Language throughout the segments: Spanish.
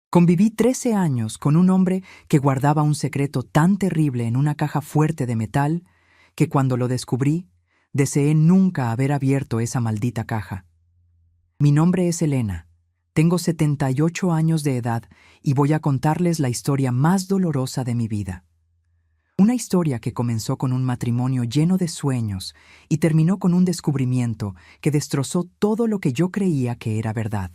Conviví 13 años con un hombre que guardaba un secreto tan terrible en una caja fuerte de metal que cuando lo descubrí, deseé nunca haber abierto esa maldita caja. Mi nombre es Elena, tengo 78 años de edad y voy a contarles la historia más dolorosa de mi vida. Una historia que comenzó con un matrimonio lleno de sueños y terminó con un descubrimiento que destrozó todo lo que yo creía que era verdad.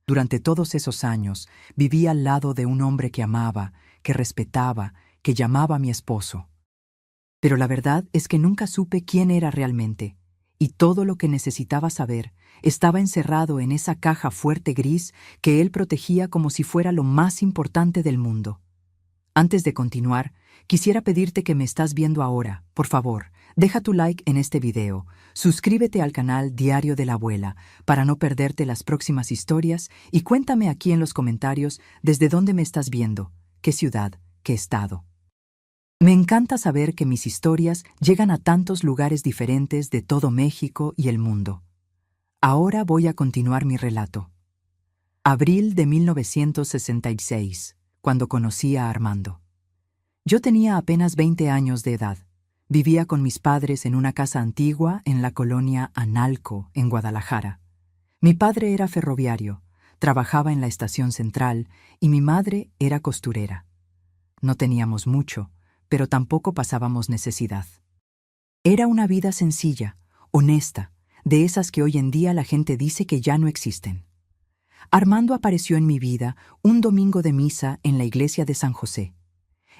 Durante todos esos años viví al lado de un hombre que amaba, que respetaba, que llamaba mi esposo. Pero la verdad es que nunca supe quién era realmente, y todo lo que necesitaba saber estaba encerrado en esa caja fuerte gris que él protegía como si fuera lo más importante del mundo. Antes de continuar, quisiera pedirte que me estás viendo ahora, por favor, deja tu like en este video, suscríbete al canal Diario de la Abuela para no perderte las próximas historias y cuéntame aquí en los comentarios desde dónde me estás viendo, qué ciudad, qué estado. Me encanta saber que mis historias llegan a tantos lugares diferentes de todo México y el mundo. Ahora voy a continuar mi relato. Abril de 1966, cuando conocí a Armando. Yo tenía apenas 20 años de edad. Vivía con mis padres en una casa antigua en la colonia Analco, en Guadalajara. Mi padre era ferroviario, trabajaba en la estación central y mi madre era costurera. No teníamos mucho, pero tampoco pasábamos necesidad. Era una vida sencilla, honesta, de esas que hoy en día la gente dice que ya no existen. Armando apareció en mi vida un domingo de misa en la iglesia de San José.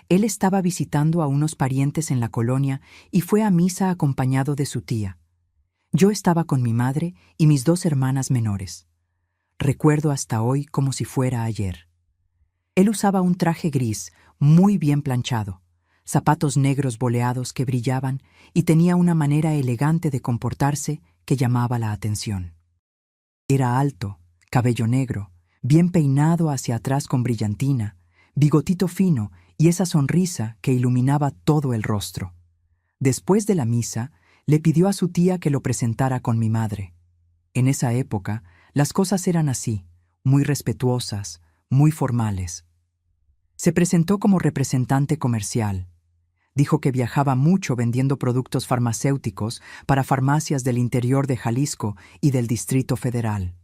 Él estaba visitando a unos parientes en la colonia y fue a misa acompañado de su tía. Yo estaba con mi madre y mis 2 hermanas menores. Recuerdo hasta hoy como si fuera ayer. Él usaba un traje gris, muy bien planchado, zapatos negros boleados que brillaban y tenía una manera elegante de comportarse que llamaba la atención. Era alto, cabello negro, bien peinado hacia atrás con brillantina, bigotito fino y esa sonrisa que iluminaba todo el rostro. Después de la misa, le pidió a su tía que lo presentara con mi madre. En esa época, las cosas eran así, muy respetuosas, muy formales. Se presentó como representante comercial. Dijo que viajaba mucho vendiendo productos farmacéuticos para farmacias del interior de Jalisco y del Distrito Federal.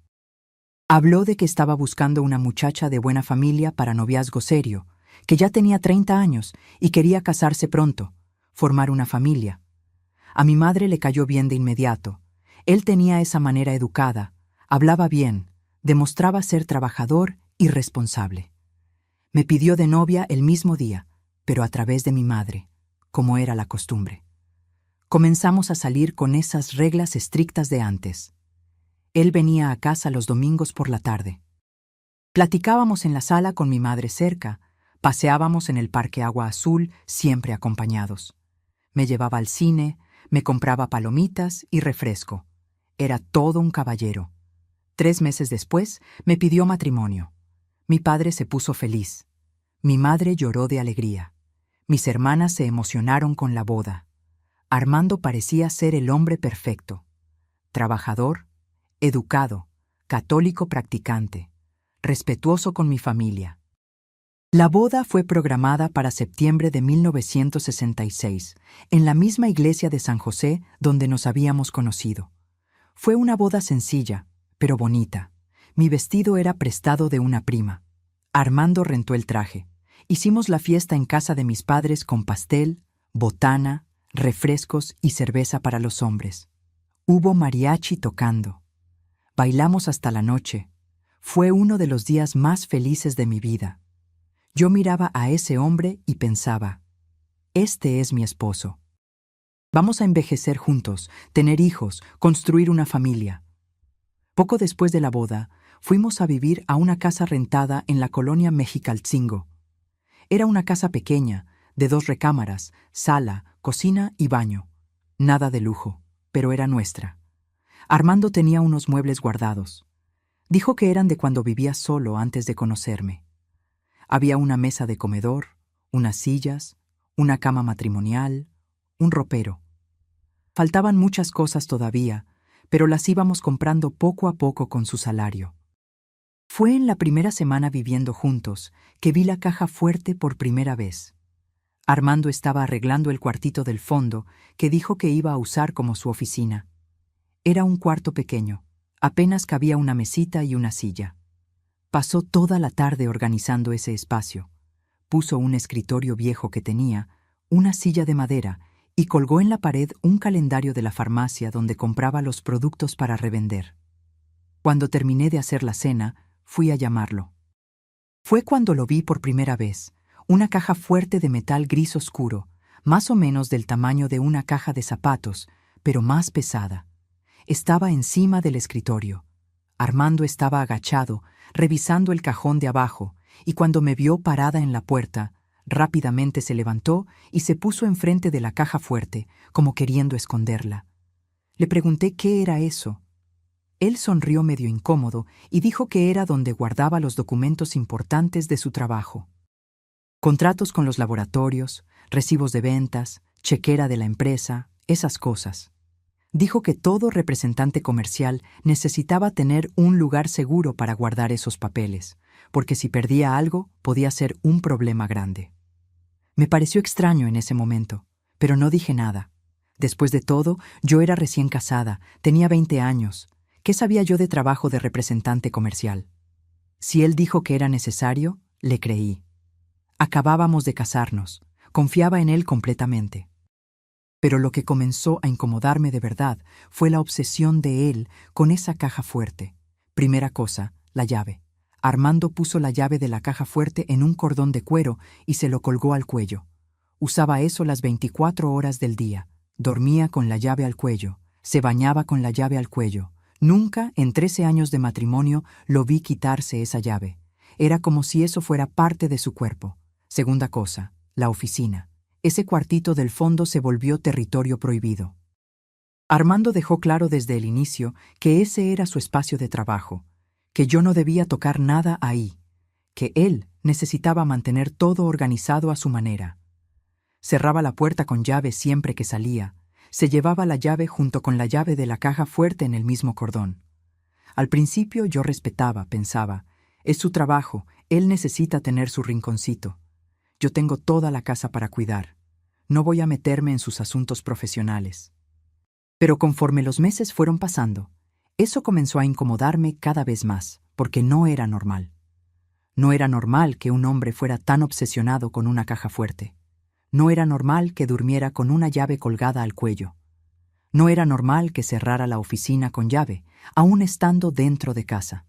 Habló de que estaba buscando una muchacha de buena familia para noviazgo serio, que ya tenía 30 años y quería casarse pronto, formar una familia. A mi madre le cayó bien de inmediato. Él tenía esa manera educada, hablaba bien, demostraba ser trabajador y responsable. Me pidió de novia el mismo día, pero a través de mi madre, como era la costumbre. Comenzamos a salir con esas reglas estrictas de antes. Él venía a casa los domingos por la tarde. Platicábamos en la sala con mi madre cerca, paseábamos en el Parque Agua Azul, siempre acompañados. Me llevaba al cine, me compraba palomitas y refresco. Era todo un caballero. 3 meses después, me pidió matrimonio. Mi padre se puso feliz. Mi madre lloró de alegría. Mis hermanas se emocionaron con la boda. Armando parecía ser el hombre perfecto. Trabajador, educado, católico practicante, respetuoso con mi familia. La boda fue programada para septiembre de 1966, en la misma iglesia de San José donde nos habíamos conocido. Fue una boda sencilla, pero bonita. Mi vestido era prestado de una prima. Armando rentó el traje. Hicimos la fiesta en casa de mis padres con pastel, botana, refrescos y cerveza para los hombres. Hubo mariachi tocando. Bailamos hasta la noche. Fue uno de los días más felices de mi vida. Yo miraba a ese hombre y pensaba, este es mi esposo. Vamos a envejecer juntos, tener hijos, construir una familia. Poco después de la boda, fuimos a vivir a una casa rentada en la colonia Mexicalcingo. Era una casa pequeña, de 2 recámaras, sala, cocina y baño. Nada de lujo, pero era nuestra. Armando tenía unos muebles guardados. Dijo que eran de cuando vivía solo antes de conocerme. Había una mesa de comedor, unas sillas, una cama matrimonial, un ropero. Faltaban muchas cosas todavía, pero las íbamos comprando poco a poco con su salario. Fue en la primera semana viviendo juntos que vi la caja fuerte por primera vez. Armando estaba arreglando el cuartito del fondo que dijo que iba a usar como su oficina. Era un cuarto pequeño, apenas cabía una mesita y una silla. Pasó toda la tarde organizando ese espacio. Puso un escritorio viejo que tenía, una silla de madera y colgó en la pared un calendario de la farmacia donde compraba los productos para revender. Cuando terminé de hacer la cena, fui a llamarlo. Fue cuando lo vi por primera vez, una caja fuerte de metal gris oscuro, más o menos del tamaño de una caja de zapatos, pero más pesada. Estaba encima del escritorio. Armando estaba agachado, revisando el cajón de abajo, y cuando me vio parada en la puerta, rápidamente se levantó y se puso enfrente de la caja fuerte, como queriendo esconderla. Le pregunté qué era eso. Él sonrió medio incómodo y dijo que era donde guardaba los documentos importantes de su trabajo. Contratos con los laboratorios, recibos de ventas, chequera de la empresa, esas cosas. Dijo que todo representante comercial necesitaba tener un lugar seguro para guardar esos papeles, porque si perdía algo podía ser un problema grande. Me pareció extraño en ese momento, pero no dije nada. Después de todo, yo era recién casada, tenía 20 años. ¿Qué sabía yo de trabajo de representante comercial? Si él dijo que era necesario, le creí. Acabábamos de casarnos, confiaba en él completamente. Pero lo que comenzó a incomodarme de verdad fue la obsesión de él con esa caja fuerte. Primera cosa, la llave. Armando puso la llave de la caja fuerte en un cordón de cuero y se lo colgó al cuello. Usaba eso las 24 horas del día. Dormía con la llave al cuello, se bañaba con la llave al cuello. Nunca, en 13 años de matrimonio, lo vi quitarse esa llave. Era como si eso fuera parte de su cuerpo. Segunda cosa, la oficina. Ese cuartito del fondo se volvió territorio prohibido. Armando dejó claro desde el inicio que ese era su espacio de trabajo, que yo no debía tocar nada ahí, que él necesitaba mantener todo organizado a su manera. Cerraba la puerta con llave siempre que salía, se llevaba la llave junto con la llave de la caja fuerte en el mismo cordón. Al principio yo respetaba, pensaba, es su trabajo, él necesita tener su rinconcito. Yo tengo toda la casa para cuidar. No voy a meterme en sus asuntos profesionales. Pero conforme los meses fueron pasando, eso comenzó a incomodarme cada vez más, porque no era normal. No era normal que un hombre fuera tan obsesionado con una caja fuerte. No era normal que durmiera con una llave colgada al cuello. No era normal que cerrara la oficina con llave, aún estando dentro de casa.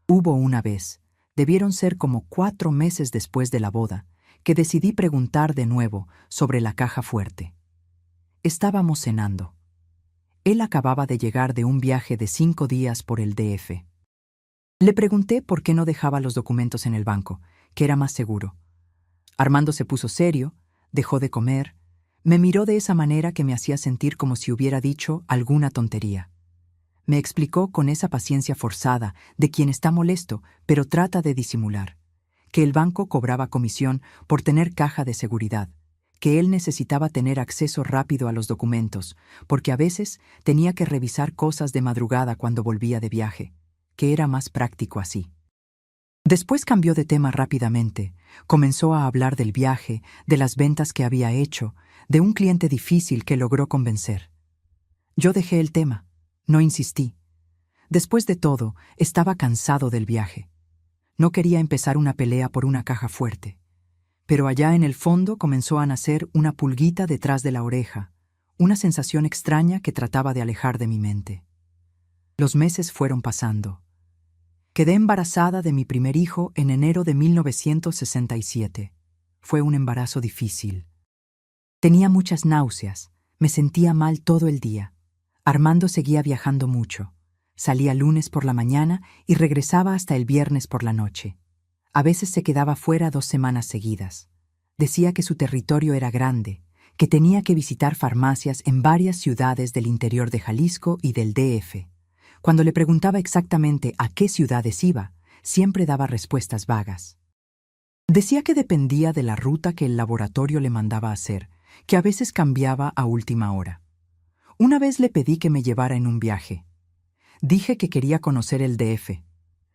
Hubo una vez, debieron ser como 4 meses después de la boda, que decidí preguntar de nuevo sobre la caja fuerte. Estábamos cenando. Él acababa de llegar de un viaje de 5 días por el DF. Le pregunté por qué no dejaba los documentos en el banco, que era más seguro. Armando se puso serio, dejó de comer, me miró de esa manera que me hacía sentir como si hubiera dicho alguna tontería. Me explicó con esa paciencia forzada de quien está molesto, pero trata de disimular, que el banco cobraba comisión por tener caja de seguridad, que él necesitaba tener acceso rápido a los documentos, porque a veces tenía que revisar cosas de madrugada cuando volvía de viaje, que era más práctico así. Después cambió de tema rápidamente, comenzó a hablar del viaje, de las ventas que había hecho, de un cliente difícil que logró convencer. Yo dejé el tema, no insistí. Después de todo, estaba cansado del viaje. No quería empezar una pelea por una caja fuerte. Pero allá en el fondo comenzó a nacer una pulguita detrás de la oreja, una sensación extraña que trataba de alejar de mi mente. Los meses fueron pasando. Quedé embarazada de mi primer hijo en enero de 1967. Fue un embarazo difícil. Tenía muchas náuseas, me sentía mal todo el día. Armando seguía viajando mucho. Salía lunes por la mañana y regresaba hasta el viernes por la noche. A veces se quedaba fuera 2 semanas seguidas. Decía que su territorio era grande, que tenía que visitar farmacias en varias ciudades del interior de Jalisco y del DF. Cuando le preguntaba exactamente a qué ciudades iba, siempre daba respuestas vagas. Decía que dependía de la ruta que el laboratorio le mandaba hacer, que a veces cambiaba a última hora. Una vez le pedí que me llevara en un viaje. Dije que quería conocer el DF.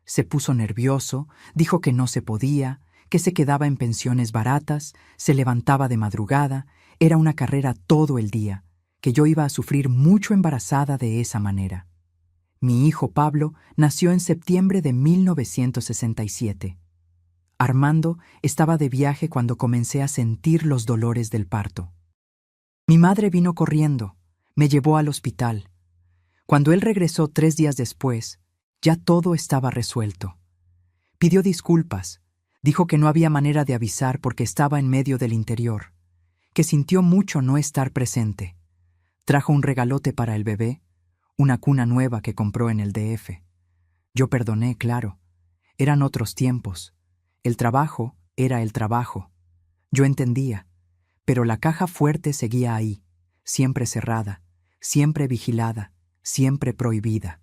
Se puso nervioso, dijo que no se podía, que se quedaba en pensiones baratas, se levantaba de madrugada, era una carrera todo el día, que yo iba a sufrir mucho embarazada de esa manera. Mi hijo Pablo nació en septiembre de 1967. Armando estaba de viaje cuando comencé a sentir los dolores del parto. Mi madre vino corriendo, me llevó al hospital. Cuando él regresó 3 días después, ya todo estaba resuelto. Pidió disculpas, dijo que no había manera de avisar porque estaba en medio del interior, que sintió mucho no estar presente. Trajo un regalote para el bebé, una cuna nueva que compró en el DF. Yo perdoné, claro. Eran otros tiempos. El trabajo era el trabajo. Yo entendía, pero la caja fuerte seguía ahí, siempre cerrada, siempre vigilada, siempre prohibida.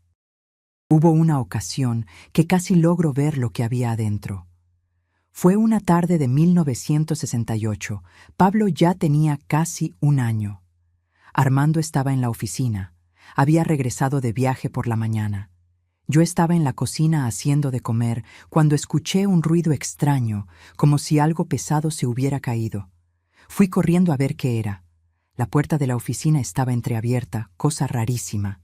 Hubo una ocasión que casi logro ver lo que había adentro. Fue una tarde de 1968. Pablo ya tenía casi 1 año. Armando estaba en la oficina. Había regresado de viaje por la mañana. Yo estaba en la cocina haciendo de comer cuando escuché un ruido extraño, como si algo pesado se hubiera caído. Fui corriendo a ver qué era. La puerta de la oficina estaba entreabierta, cosa rarísima.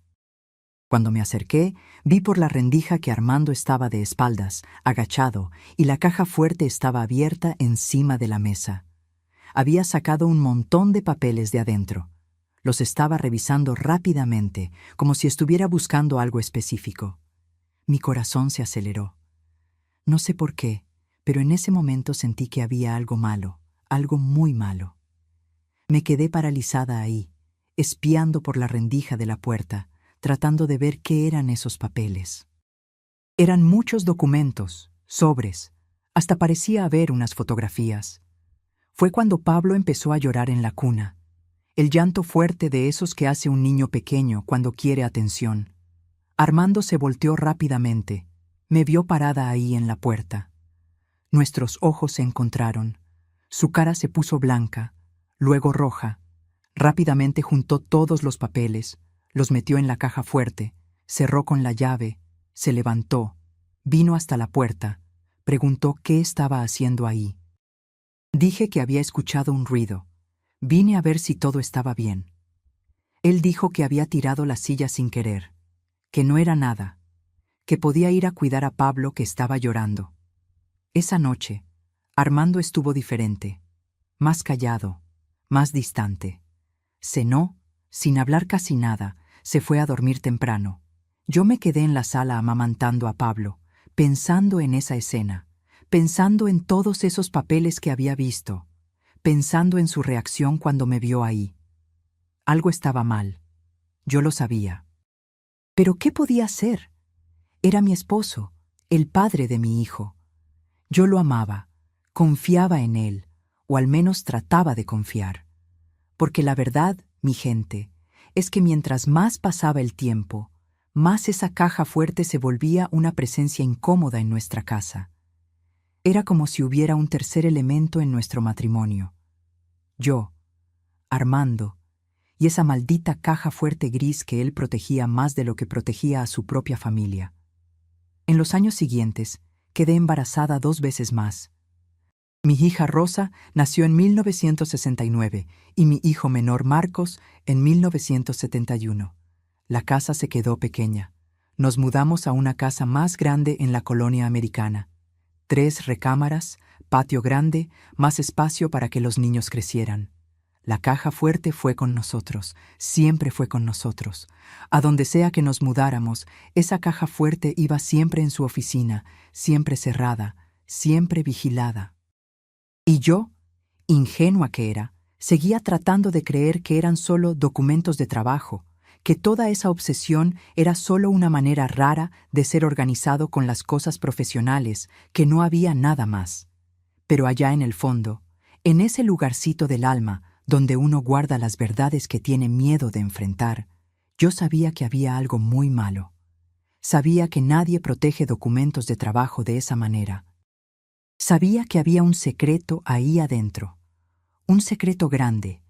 Cuando me acerqué, vi por la rendija que Armando estaba de espaldas, agachado, y la caja fuerte estaba abierta encima de la mesa. Había sacado un montón de papeles de adentro. Los estaba revisando rápidamente, como si estuviera buscando algo específico. Mi corazón se aceleró. No sé por qué, pero en ese momento sentí que había algo malo, algo muy malo. Me quedé paralizada ahí, espiando por la rendija de la puerta, tratando de ver qué eran esos papeles. Eran muchos documentos, sobres, hasta parecía haber unas fotografías. Fue cuando Pablo empezó a llorar en la cuna, el llanto fuerte de esos que hace un niño pequeño cuando quiere atención. Armando se volteó rápidamente, me vio parada ahí en la puerta. Nuestros ojos se encontraron, su cara se puso blanca, luego roja. Rápidamente juntó todos los papeles, los metió en la caja fuerte, cerró con la llave, se levantó, vino hasta la puerta, preguntó qué estaba haciendo ahí. Dije que había escuchado un ruido. Vine a ver si todo estaba bien. Él dijo que había tirado la silla sin querer, que no era nada, que podía ir a cuidar a Pablo que estaba llorando. Esa noche, Armando estuvo diferente, más callado, más distante. Cenó, sin hablar casi nada, se fue a dormir temprano. Yo me quedé en la sala amamantando a Pablo, pensando en esa escena, pensando en todos esos papeles que había visto, pensando en su reacción cuando me vio ahí. Algo estaba mal. Yo lo sabía. ¿Pero qué podía hacer? Era mi esposo, el padre de mi hijo. Yo lo amaba, confiaba en él, o al menos trataba de confiar. Porque la verdad, mi gente, es que mientras más pasaba el tiempo, más esa caja fuerte se volvía una presencia incómoda en nuestra casa. Era como si hubiera un tercer elemento en nuestro matrimonio. Yo, Armando, y esa maldita caja fuerte gris que él protegía más de lo que protegía a su propia familia. En los años siguientes, quedé embarazada 2 veces más. Mi hija Rosa nació en 1969 y mi hijo menor Marcos en 1971. La casa se quedó pequeña. Nos mudamos a una casa más grande en la colonia americana. 3 recámaras, patio grande, más espacio para que los niños crecieran. La caja fuerte fue con nosotros, siempre fue con nosotros. A donde sea que nos mudáramos, esa caja fuerte iba siempre en su oficina, siempre cerrada, siempre vigilada. Y yo, ingenua que era, seguía tratando de creer que eran solo documentos de trabajo, que toda esa obsesión era solo una manera rara de ser organizado con las cosas profesionales, que no había nada más. Pero allá en el fondo, en ese lugarcito del alma, donde uno guarda las verdades que tiene miedo de enfrentar, yo sabía que había algo muy malo. Sabía que nadie protege documentos de trabajo de esa manera. Sabía que había un secreto ahí adentro, un secreto grande,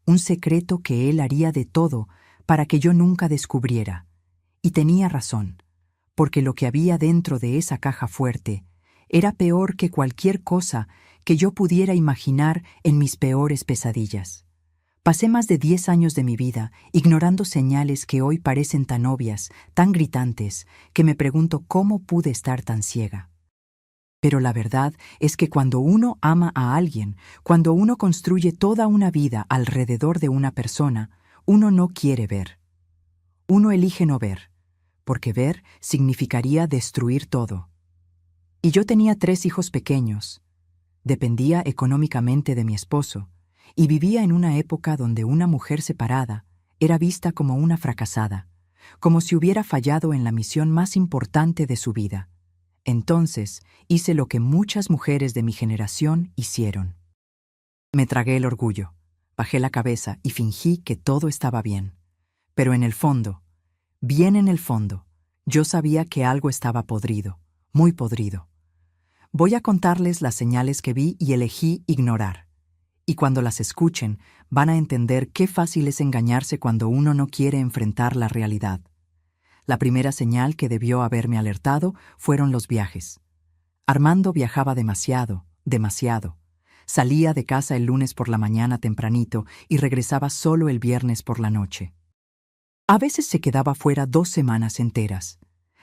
un secreto que él haría de todo para que yo nunca descubriera. Y tenía razón, porque lo que había dentro de esa caja fuerte era peor que cualquier cosa que yo pudiera imaginar en mis peores pesadillas. Pasé más de 10 años de mi vida ignorando señales que hoy parecen tan obvias, tan gritantes, que me pregunto cómo pude estar tan ciega. Pero la verdad es que cuando uno ama a alguien, cuando uno construye toda una vida alrededor de una persona, uno no quiere ver. Uno elige no ver, porque ver significaría destruir todo. Y yo tenía 3 hijos pequeños. Dependía económicamente de mi esposo, y vivía en una época donde una mujer separada era vista como una fracasada, como si hubiera fallado en la misión más importante de su vida. Entonces hice lo que muchas mujeres de mi generación hicieron. Me tragué el orgullo, bajé la cabeza y fingí que todo estaba bien. Pero en el fondo, bien en el fondo, yo sabía que algo estaba podrido, muy podrido. Voy a contarles las señales que vi y elegí ignorar. Y cuando las escuchen, van a entender qué fácil es engañarse cuando uno no quiere enfrentar la realidad. La primera señal que debió haberme alertado fueron los viajes. Armando viajaba demasiado, demasiado. Salía de casa el lunes por la mañana tempranito y regresaba solo el viernes por la noche. A veces se quedaba fuera 2 semanas enteras.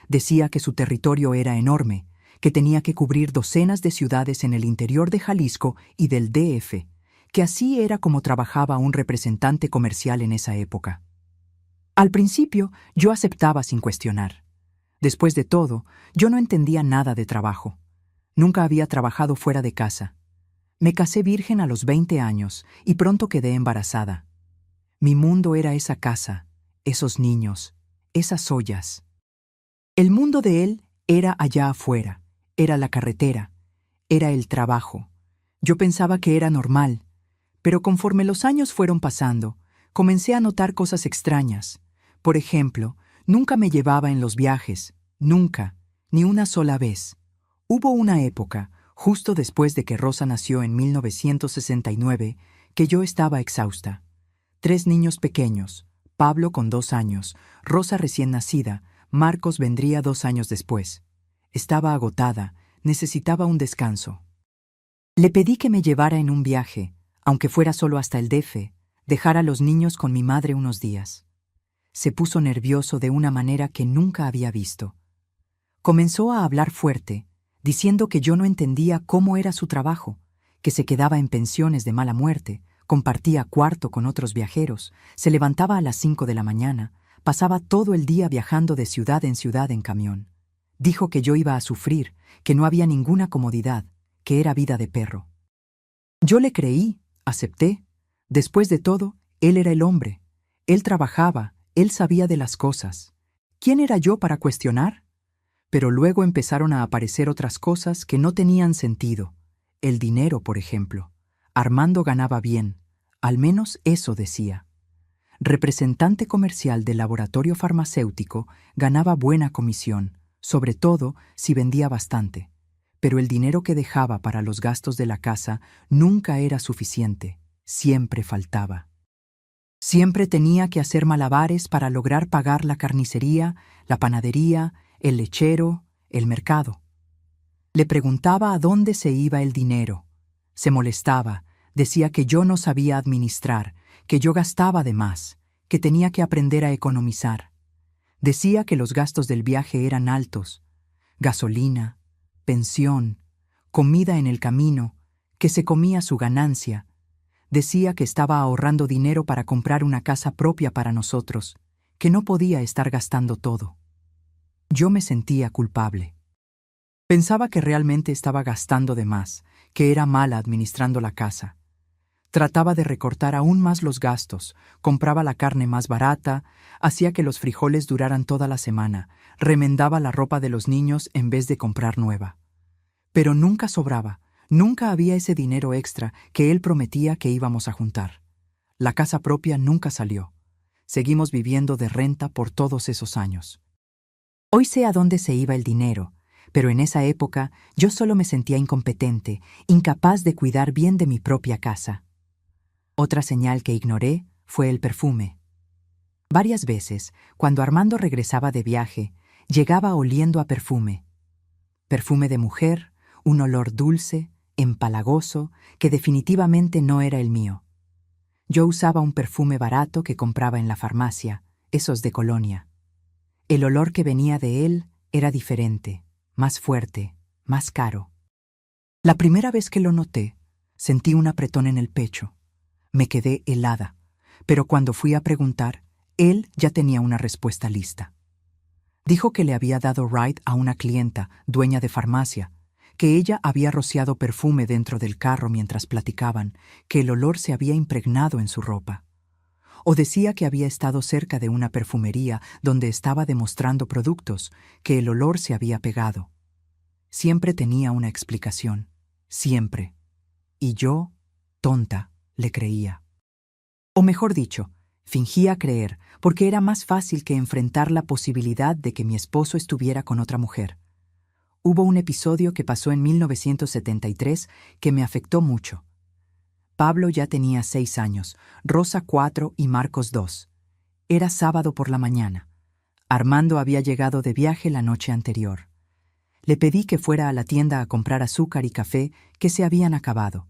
Decía que su territorio era enorme, que tenía que cubrir docenas de ciudades en el interior de Jalisco y del DF, que así era como trabajaba un representante comercial en esa época. Al principio, yo aceptaba sin cuestionar. Después de todo, yo no entendía nada de trabajo. Nunca había trabajado fuera de casa. Me casé virgen a los 20 años y pronto quedé embarazada. Mi mundo era esa casa, esos niños, esas ollas. El mundo de él era allá afuera, era la carretera, era el trabajo. Yo pensaba que era normal, pero conforme los años fueron pasando, comencé a notar cosas extrañas. Por ejemplo, nunca me llevaba en los viajes, nunca, ni una sola vez. Hubo una época, justo después de que Rosa nació en 1969, que yo estaba exhausta. 3 niños pequeños, Pablo con 2 años, Rosa recién nacida, Marcos vendría 2 años después. Estaba agotada, necesitaba un descanso. Le pedí que me llevara en un viaje, aunque fuera solo hasta el DF, dejar a los niños con mi madre unos días. Se puso nervioso de una manera que nunca había visto. Comenzó a hablar fuerte, diciendo que yo no entendía cómo era su trabajo, que se quedaba en pensiones de mala muerte, compartía cuarto con otros viajeros, se levantaba a las 5 de la mañana, pasaba todo el día viajando de ciudad en camión. Dijo que yo iba a sufrir, que no había ninguna comodidad, que era vida de perro. Yo le creí, acepté. Después de todo, él era el hombre. Él trabajaba, él sabía de las cosas. ¿Quién era yo para cuestionar? Pero luego empezaron a aparecer otras cosas que no tenían sentido. El dinero, por ejemplo. Armando ganaba bien, al menos eso decía. Representante comercial del laboratorio farmacéutico, ganaba buena comisión, sobre todo si vendía bastante. Pero el dinero que dejaba para los gastos de la casa nunca era suficiente, siempre faltaba. Siempre tenía que hacer malabares para lograr pagar la carnicería, la panadería, el lechero, el mercado. Le preguntaba a dónde se iba el dinero. Se molestaba, decía que yo no sabía administrar, que yo gastaba de más, que tenía que aprender a economizar. Decía que los gastos del viaje eran altos, gasolina, pensión, comida en el camino, que se comía su ganancia. Decía que estaba ahorrando dinero para comprar una casa propia para nosotros, que no podía estar gastando todo. Yo me sentía culpable. Pensaba que realmente estaba gastando de más, que era mala administrando la casa. Trataba de recortar aún más los gastos, compraba la carne más barata, hacía que los frijoles duraran toda la semana, remendaba la ropa de los niños en vez de comprar nueva. Pero nunca sobraba, nunca había ese dinero extra que él prometía que íbamos a juntar. La casa propia nunca salió. Seguimos viviendo de renta por todos esos años. Hoy sé a dónde se iba el dinero, pero en esa época yo solo me sentía incompetente, incapaz de cuidar bien de mi propia casa. Otra señal que ignoré fue el perfume. Varias veces, cuando Armando regresaba de viaje, Llegaba oliendo a perfume. Perfume de mujer, un olor dulce, empalagoso, que definitivamente no era el mío. Yo usaba un perfume barato que compraba en la farmacia, esos de Colonia. El olor que venía de él era diferente, más fuerte, más caro. La primera vez que lo noté, sentí un apretón en el pecho. Me quedé helada, pero cuando fui a preguntar, él ya tenía una respuesta lista. Dijo que le había dado ride a una clienta, dueña de farmacia, que ella había rociado perfume dentro del carro mientras platicaban, que el olor se había impregnado en su ropa. O decía que había estado cerca de una perfumería donde estaba demostrando productos, que el olor se había pegado. Siempre tenía una explicación, siempre. Y yo, tonta, le creía. O mejor dicho, fingía creer, porque era más fácil que enfrentar la posibilidad de que mi esposo estuviera con otra mujer. Hubo un episodio que pasó en 1973 que me afectó mucho. Pablo ya tenía 6 años, Rosa 4 y Marcos 2. Era sábado por la mañana. Armando había llegado de viaje la noche anterior. Le pedí que fuera a la tienda a comprar azúcar y café que se habían acabado.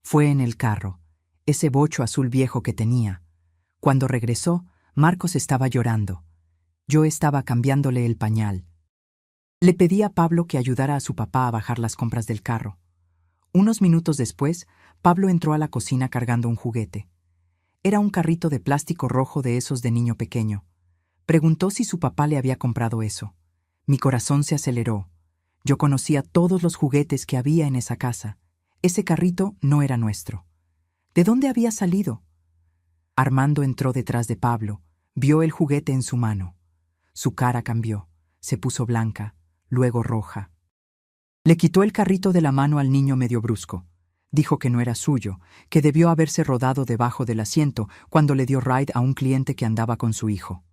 Fue en el carro, ese bocho azul viejo que tenía. Cuando regresó, Marcos estaba llorando. Yo estaba cambiándole el pañal. Le pedí a Pablo que ayudara a su papá a bajar las compras del carro. Unos minutos después, Pablo entró a la cocina cargando un juguete. Era un carrito de plástico rojo de esos de niño pequeño. Preguntó si su papá le había comprado eso. Mi corazón se aceleró. Yo conocía todos los juguetes que había en esa casa. Ese carrito no era nuestro. ¿De dónde había salido? Armando entró detrás de Pablo, vio el juguete en su mano. Su cara cambió, se puso blanca, luego roja. Le quitó el carrito de la mano al niño medio brusco. Dijo que no era suyo, que debió haberse rodado debajo del asiento cuando le dio ride a un cliente que andaba con su hijo.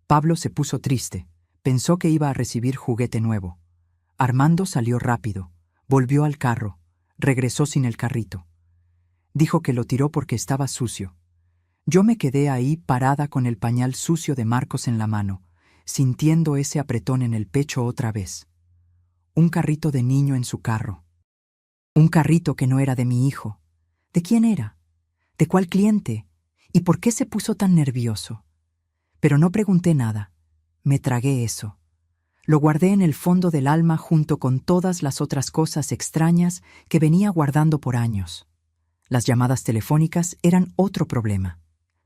Pablo se puso triste, pensó que iba a recibir juguete nuevo. Armando salió rápido, volvió al carro, regresó sin el carrito. Dijo que lo tiró porque estaba sucio. Yo me quedé ahí parada con el pañal sucio de Marcos en la mano, sintiendo ese apretón en el pecho otra vez. Un carrito de niño en su carro. Un carrito que no era de mi hijo. ¿De quién era? ¿De cuál cliente? ¿Y por qué se puso tan nervioso? Pero no pregunté nada. Me tragué eso. Lo guardé en el fondo del alma junto con todas las otras cosas extrañas que venía guardando por años. Las llamadas telefónicas eran otro problema.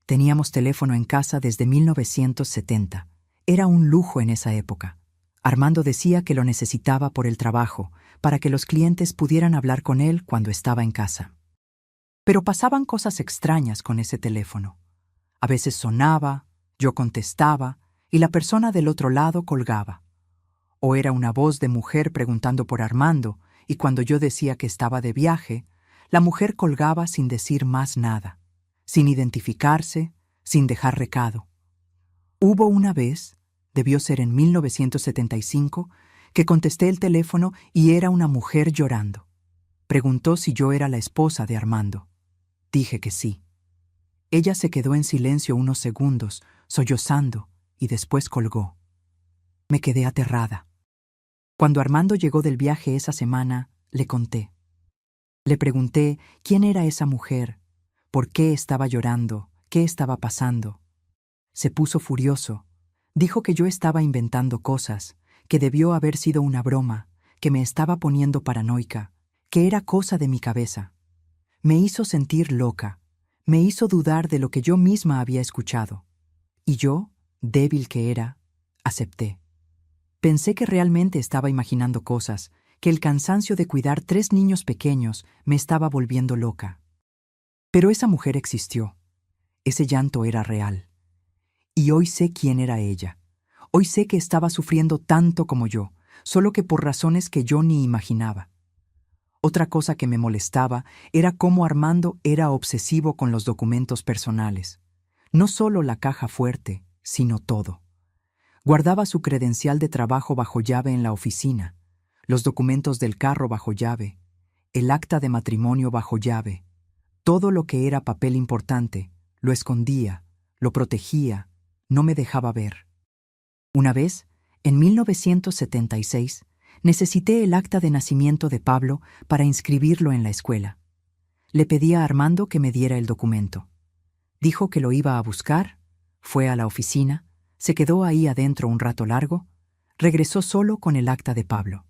Teníamos teléfono en casa desde 1970. Era un lujo en esa época. Armando decía que lo necesitaba por el trabajo, para que los clientes pudieran hablar con él cuando estaba en casa. Pero pasaban cosas extrañas con ese teléfono. A veces sonaba, yo contestaba, y la persona del otro lado colgaba. O era una voz de mujer preguntando por Armando, y cuando yo decía que estaba de viaje, la mujer colgaba sin decir más nada, sin identificarse, sin dejar recado. Hubo una vez, debió ser en 1975, que contesté el teléfono y era una mujer llorando. Preguntó si yo era la esposa de Armando. Dije que sí. Ella se quedó en silencio unos segundos, sollozando, y después colgó. Me quedé aterrada. Cuando Armando llegó del viaje esa semana, le conté. Le pregunté quién era esa mujer, por qué estaba llorando, qué estaba pasando. Se puso furioso. Dijo que yo estaba inventando cosas, que debió haber sido una broma, que me estaba poniendo paranoica, que era cosa de mi cabeza. Me hizo sentir loca, me hizo dudar de lo que yo misma había escuchado. Y yo, débil que era, acepté. Pensé que realmente estaba imaginando cosas, que el cansancio de cuidar 3 niños pequeños me estaba volviendo loca. Pero esa mujer existió. Ese llanto era real. Y hoy sé quién era ella. Hoy sé que estaba sufriendo tanto como yo, solo que por razones que yo ni imaginaba. Otra cosa que me molestaba era cómo Armando era obsesivo con los documentos personales. No solo la caja fuerte, sino todo. Guardaba su credencial de trabajo bajo llave en la oficina, los documentos del carro bajo llave, el acta de matrimonio bajo llave. Todo lo que era papel importante, lo escondía, lo protegía, no me dejaba ver. Una vez, En 1976, necesité el acta de nacimiento de Pablo para inscribirlo en la escuela. Le pedí a Armando que me diera el documento. Dijo que lo iba a buscar, fue a la oficina, se quedó ahí adentro un rato largo, regresó solo con el acta de Pablo.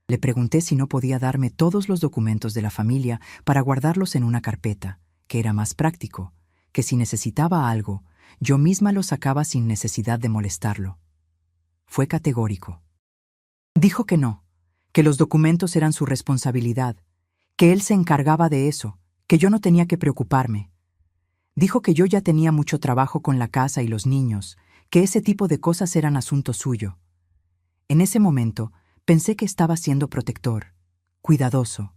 Le pregunté si no podía darme todos los documentos de la familia para guardarlos en una carpeta, que era más práctico, que si necesitaba algo, yo misma lo sacaba sin necesidad de molestarlo. Fue categórico. Dijo que no, que los documentos eran su responsabilidad, que él se encargaba de eso, que yo no tenía que preocuparme. Dijo que yo ya tenía mucho trabajo con la casa y los niños, que ese tipo de cosas eran asunto suyo. En ese momento, pensé que estaba siendo protector, cuidadoso.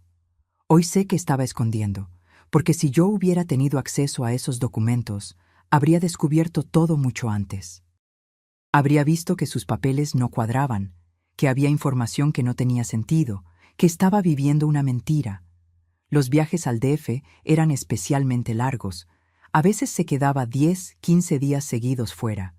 Hoy sé que estaba escondiendo, porque si yo hubiera tenido acceso a esos documentos, habría descubierto todo mucho antes. Habría visto que sus papeles no cuadraban, que había información que no tenía sentido, que estaba viviendo una mentira. Los viajes al DF eran especialmente largos. A veces se quedaba 10, 15 días seguidos fuera.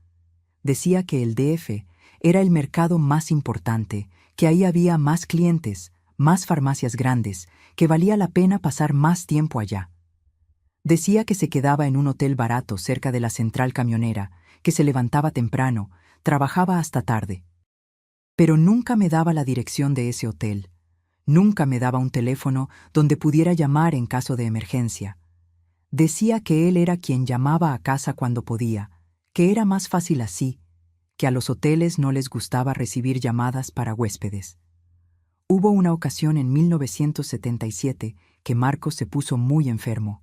Decía que el DF era el mercado más importante, que ahí había más clientes, más farmacias grandes, que valía la pena pasar más tiempo allá. Decía que se quedaba en un hotel barato cerca de la central camionera, que se levantaba temprano, trabajaba hasta tarde. Pero nunca me daba la dirección de ese hotel. Nunca me daba un teléfono donde pudiera llamar en caso de emergencia. Decía que él era quien llamaba a casa cuando podía, que era más fácil así, que a los hoteles no les gustaba recibir llamadas para huéspedes. Hubo una ocasión en 1977 que Marcos se puso muy enfermo.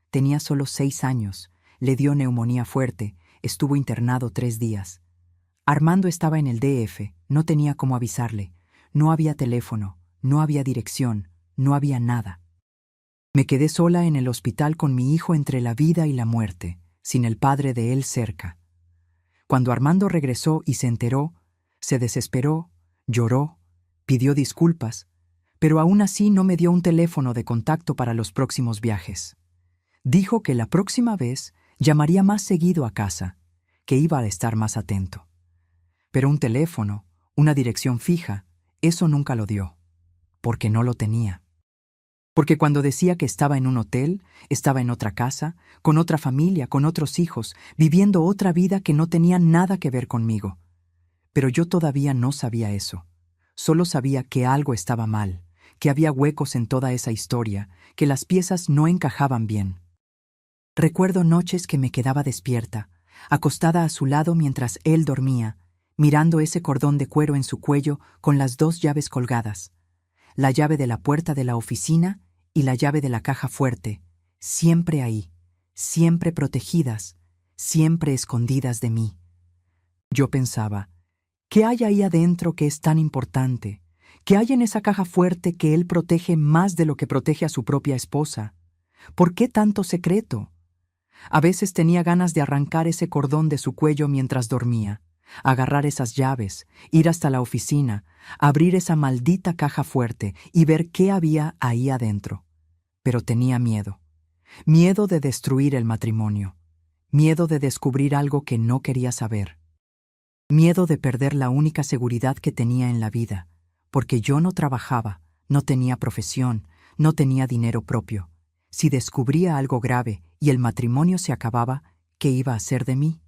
Tenía solo 6 años, le dio neumonía fuerte, estuvo internado 3 días. Armando estaba en el DF, no tenía cómo avisarle, no había teléfono, no había dirección, no había nada. Me quedé sola en el hospital con mi hijo entre la vida y la muerte, sin el padre de él cerca. Cuando Armando regresó y se enteró, se desesperó, lloró, pidió disculpas, pero aún así no me dio un teléfono de contacto para los próximos viajes. Dijo que la próxima vez llamaría más seguido a casa, que iba a estar más atento. Pero un teléfono, una dirección fija, eso nunca lo dio, porque no lo tenía. Porque cuando decía que estaba en un hotel, estaba en otra casa, con otra familia, con otros hijos, viviendo otra vida que no tenía nada que ver conmigo. Pero yo todavía no sabía eso. Solo sabía que algo estaba mal, que había huecos en toda esa historia, que las piezas no encajaban bien. Recuerdo noches que me quedaba despierta, acostada a su lado mientras él dormía, mirando ese cordón de cuero en su cuello con las 2 llaves colgadas, la llave de la puerta de la oficina y la llave de la caja fuerte, siempre ahí, siempre protegidas, siempre escondidas de mí. Yo pensaba, ¿qué hay ahí adentro que es tan importante? ¿Qué hay en esa caja fuerte que él protege más de lo que protege a su propia esposa? ¿Por qué tanto secreto? A veces tenía ganas de arrancar ese cordón de su cuello mientras dormía, agarrar esas llaves, ir hasta la oficina, abrir esa maldita caja fuerte y ver qué había ahí adentro. Pero tenía miedo. Miedo de destruir el matrimonio. Miedo de descubrir algo que no quería saber. Miedo de perder la única seguridad que tenía en la vida, porque yo no trabajaba, no tenía profesión, no tenía dinero propio. Si descubría algo grave y el matrimonio se acababa, ¿qué iba a hacer de mí?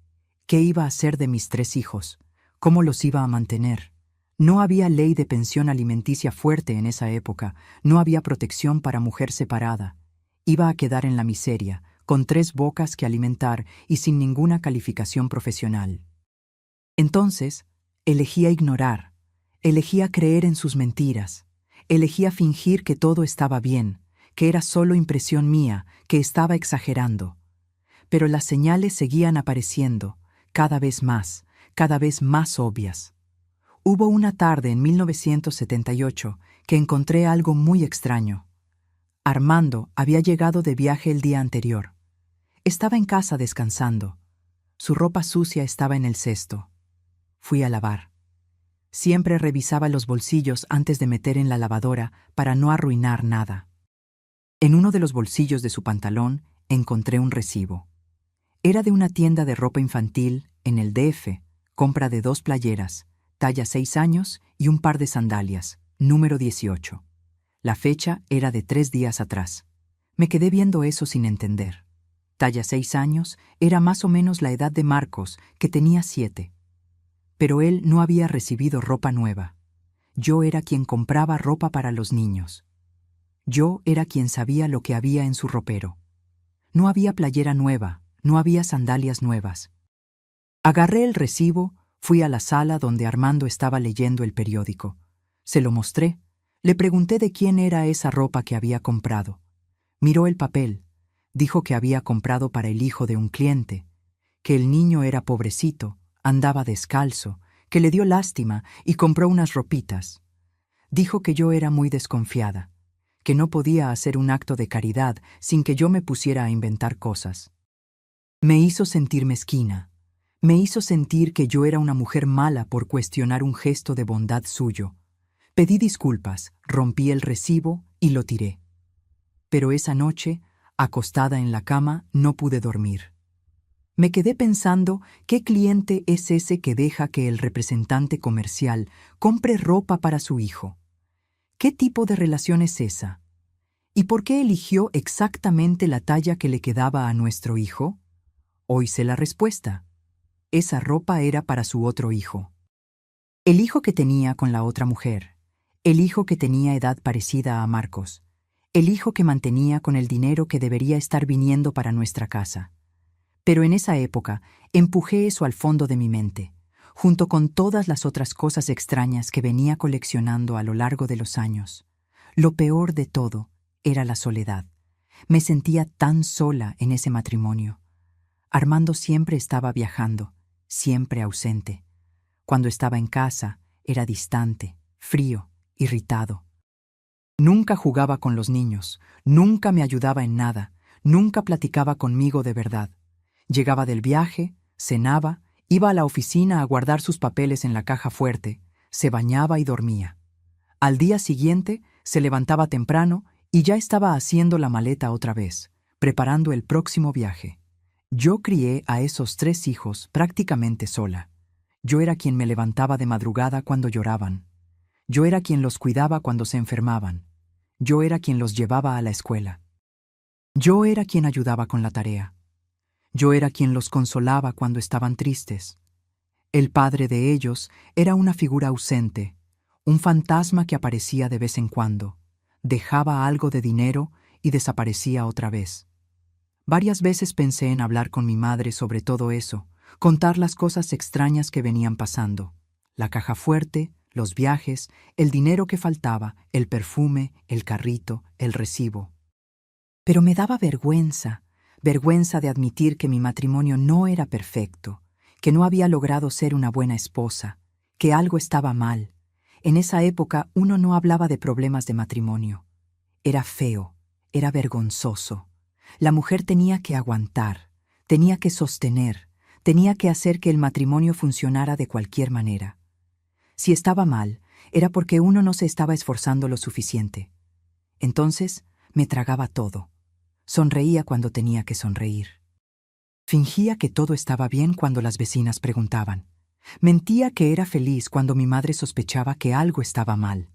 ¿Qué iba a hacer de mis 3 hijos? ¿Cómo los iba a mantener? No había ley de pensión alimenticia fuerte en esa época, no había protección para mujer separada. Iba a quedar en la miseria, con 3 bocas que alimentar y sin ninguna calificación profesional. Entonces, elegía ignorar, elegía creer en sus mentiras, elegía fingir que todo estaba bien, que era solo impresión mía, que estaba exagerando. Pero las señales seguían apareciendo, cada vez más obvias. Hubo una tarde en 1978 que encontré algo muy extraño. Armando había llegado de viaje el día anterior. Estaba en casa descansando. Su ropa sucia estaba en el cesto. Fui a lavar. Siempre revisaba los bolsillos antes de meter en la lavadora para no arruinar nada. En uno de los bolsillos de su pantalón encontré un recibo. Era de una tienda de ropa infantil en el DF, compra de 2 playeras, talla 6 años y un par de sandalias, número 18. La fecha era de 3 días atrás. Me quedé viendo eso sin entender. Talla 6 años era más o menos la edad de Marcos, que tenía 7. Pero él no había recibido ropa nueva. Yo era quien compraba ropa para los niños. Yo era quien sabía lo que había en su ropero. No había playera nueva, no había sandalias nuevas. Agarré el recibo, fui a la sala donde Armando estaba leyendo el periódico. Se lo mostré. Le pregunté de quién era esa ropa que había comprado. Miró el papel. Dijo que había comprado para el hijo de un cliente, que el niño era pobrecito, andaba descalzo, que le dio lástima y compró unas ropitas. Dijo que yo era muy desconfiada, que no podía hacer un acto de caridad sin que yo me pusiera a inventar cosas. Me hizo sentir mezquina. Me hizo sentir que yo era una mujer mala por cuestionar un gesto de bondad suyo. Pedí disculpas, rompí el recibo y lo tiré. Pero esa noche, acostada en la cama, no pude dormir. Me quedé pensando qué cliente es ese que deja que el representante comercial compre ropa para su hijo. ¿Qué tipo de relación es esa? ¿Y por qué eligió exactamente la talla que le quedaba a nuestro hijo? Hoy sé la respuesta. Esa ropa era para su otro hijo. El hijo que tenía con la otra mujer. El hijo que tenía edad parecida a Marcos. El hijo que mantenía con el dinero que debería estar viniendo para nuestra casa. Pero en esa época empujé eso al fondo de mi mente, junto con todas las otras cosas extrañas que venía coleccionando a lo largo de los años. Lo peor de todo era la soledad. Me sentía tan sola en ese matrimonio. Armando siempre estaba viajando, siempre ausente. Cuando estaba en casa, era distante, frío, irritado. Nunca jugaba con los niños, nunca me ayudaba en nada, nunca platicaba conmigo de verdad. Llegaba del viaje, cenaba, iba a la oficina a guardar sus papeles en la caja fuerte, se bañaba y dormía. Al día siguiente, se levantaba temprano y ya estaba haciendo la maleta otra vez, preparando el próximo viaje. Yo crié a esos 3 hijos prácticamente sola. Yo era quien me levantaba de madrugada cuando lloraban. Yo era quien los cuidaba cuando se enfermaban. Yo era quien los llevaba a la escuela. Yo era quien ayudaba con la tarea. Yo era quien los consolaba cuando estaban tristes. El padre de ellos era una figura ausente, un fantasma que aparecía de vez en cuando, dejaba algo de dinero y desaparecía otra vez. Varias veces pensé en hablar con mi madre sobre todo eso, contar las cosas extrañas que venían pasando, la caja fuerte, los viajes, el dinero que faltaba, el perfume, el carrito, el recibo. Pero me daba vergüenza de admitir que mi matrimonio no era perfecto, que no había logrado ser una buena esposa, que algo estaba mal. En esa época uno no hablaba de problemas de matrimonio. Era feo, era vergonzoso. La mujer tenía que aguantar, tenía que sostener, tenía que hacer que el matrimonio funcionara de cualquier manera. Si estaba mal, era porque uno no se estaba esforzando lo suficiente. Entonces, me tragaba todo. Sonreía cuando tenía que sonreír. Fingía que todo estaba bien cuando las vecinas preguntaban. Mentía que era feliz cuando mi madre sospechaba que algo estaba mal.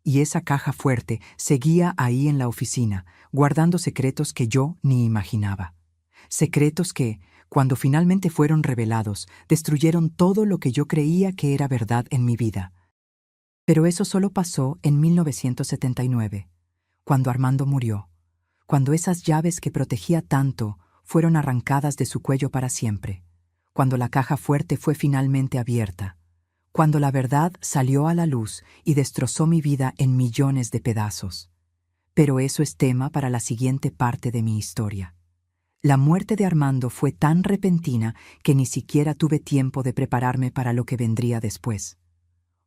Y esa caja fuerte seguía ahí en la oficina, guardando secretos que yo ni imaginaba. Secretos que, cuando finalmente fueron revelados, destruyeron todo lo que yo creía que era verdad en mi vida. Pero eso solo pasó en 1979, cuando Armando murió, cuando esas llaves que protegía tanto fueron arrancadas de su cuello para siempre, cuando la caja fuerte fue finalmente abierta, cuando la verdad salió a la luz y destrozó mi vida en millones de pedazos. Pero eso es tema para la siguiente parte de mi historia. La muerte de Armando fue tan repentina que ni siquiera tuve tiempo de prepararme para lo que vendría después.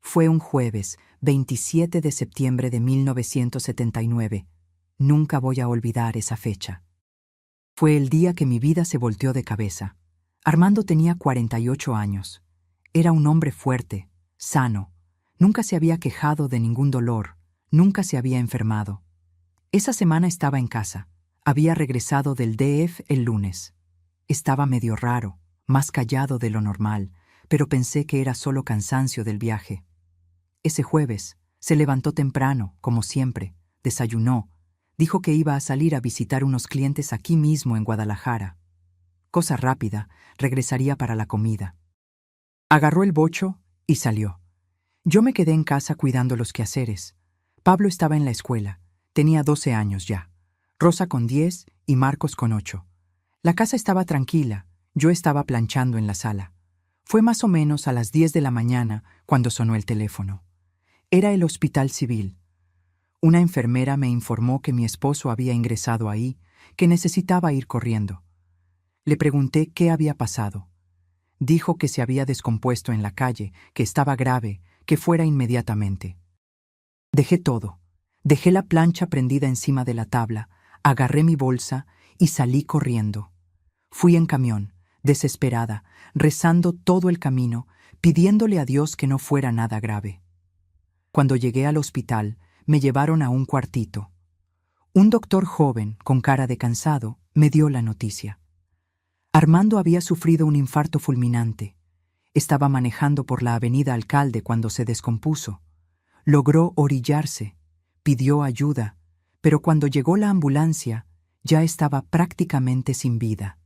Fue un jueves, 27 de septiembre de 1979. Nunca voy a olvidar esa fecha. Fue el día que mi vida se volteó de cabeza. Armando tenía 48 años. Era un hombre fuerte, sano. Nunca se había quejado de ningún dolor. Nunca se había enfermado. Esa semana estaba en casa. Había regresado del DF el lunes. Estaba medio raro, más callado de lo normal, pero pensé que era solo cansancio del viaje. Ese jueves se levantó temprano, como siempre, desayunó, dijo que iba a salir a visitar unos clientes aquí mismo en Guadalajara. Cosa rápida, regresaría para la comida. Agarró el bocho y salió. Yo me quedé en casa cuidando los quehaceres. Pablo estaba en la escuela, tenía 12 años ya, Rosa con 10 y Marcos con 8. La casa estaba tranquila, yo estaba planchando en la sala. Fue más o menos a las 10 de la mañana cuando sonó el teléfono. Era el Hospital Civil. Una enfermera me informó que mi esposo había ingresado ahí, que necesitaba ir corriendo. Le pregunté qué había pasado. Dijo que se había descompuesto en la calle, que estaba grave, que fuera inmediatamente. Dejé todo. Dejé la plancha prendida encima de la tabla, agarré mi bolsa y salí corriendo. Fui en camión, desesperada, rezando todo el camino, pidiéndole a Dios que no fuera nada grave. Cuando llegué al hospital, me llevaron a un cuartito. Un doctor joven, con cara de cansado, me dio la noticia. Armando había sufrido un infarto fulminante. Estaba manejando por la avenida Alcalde cuando se descompuso. Logró orillarse, pidió ayuda, pero cuando llegó la ambulancia, ya estaba prácticamente sin vida.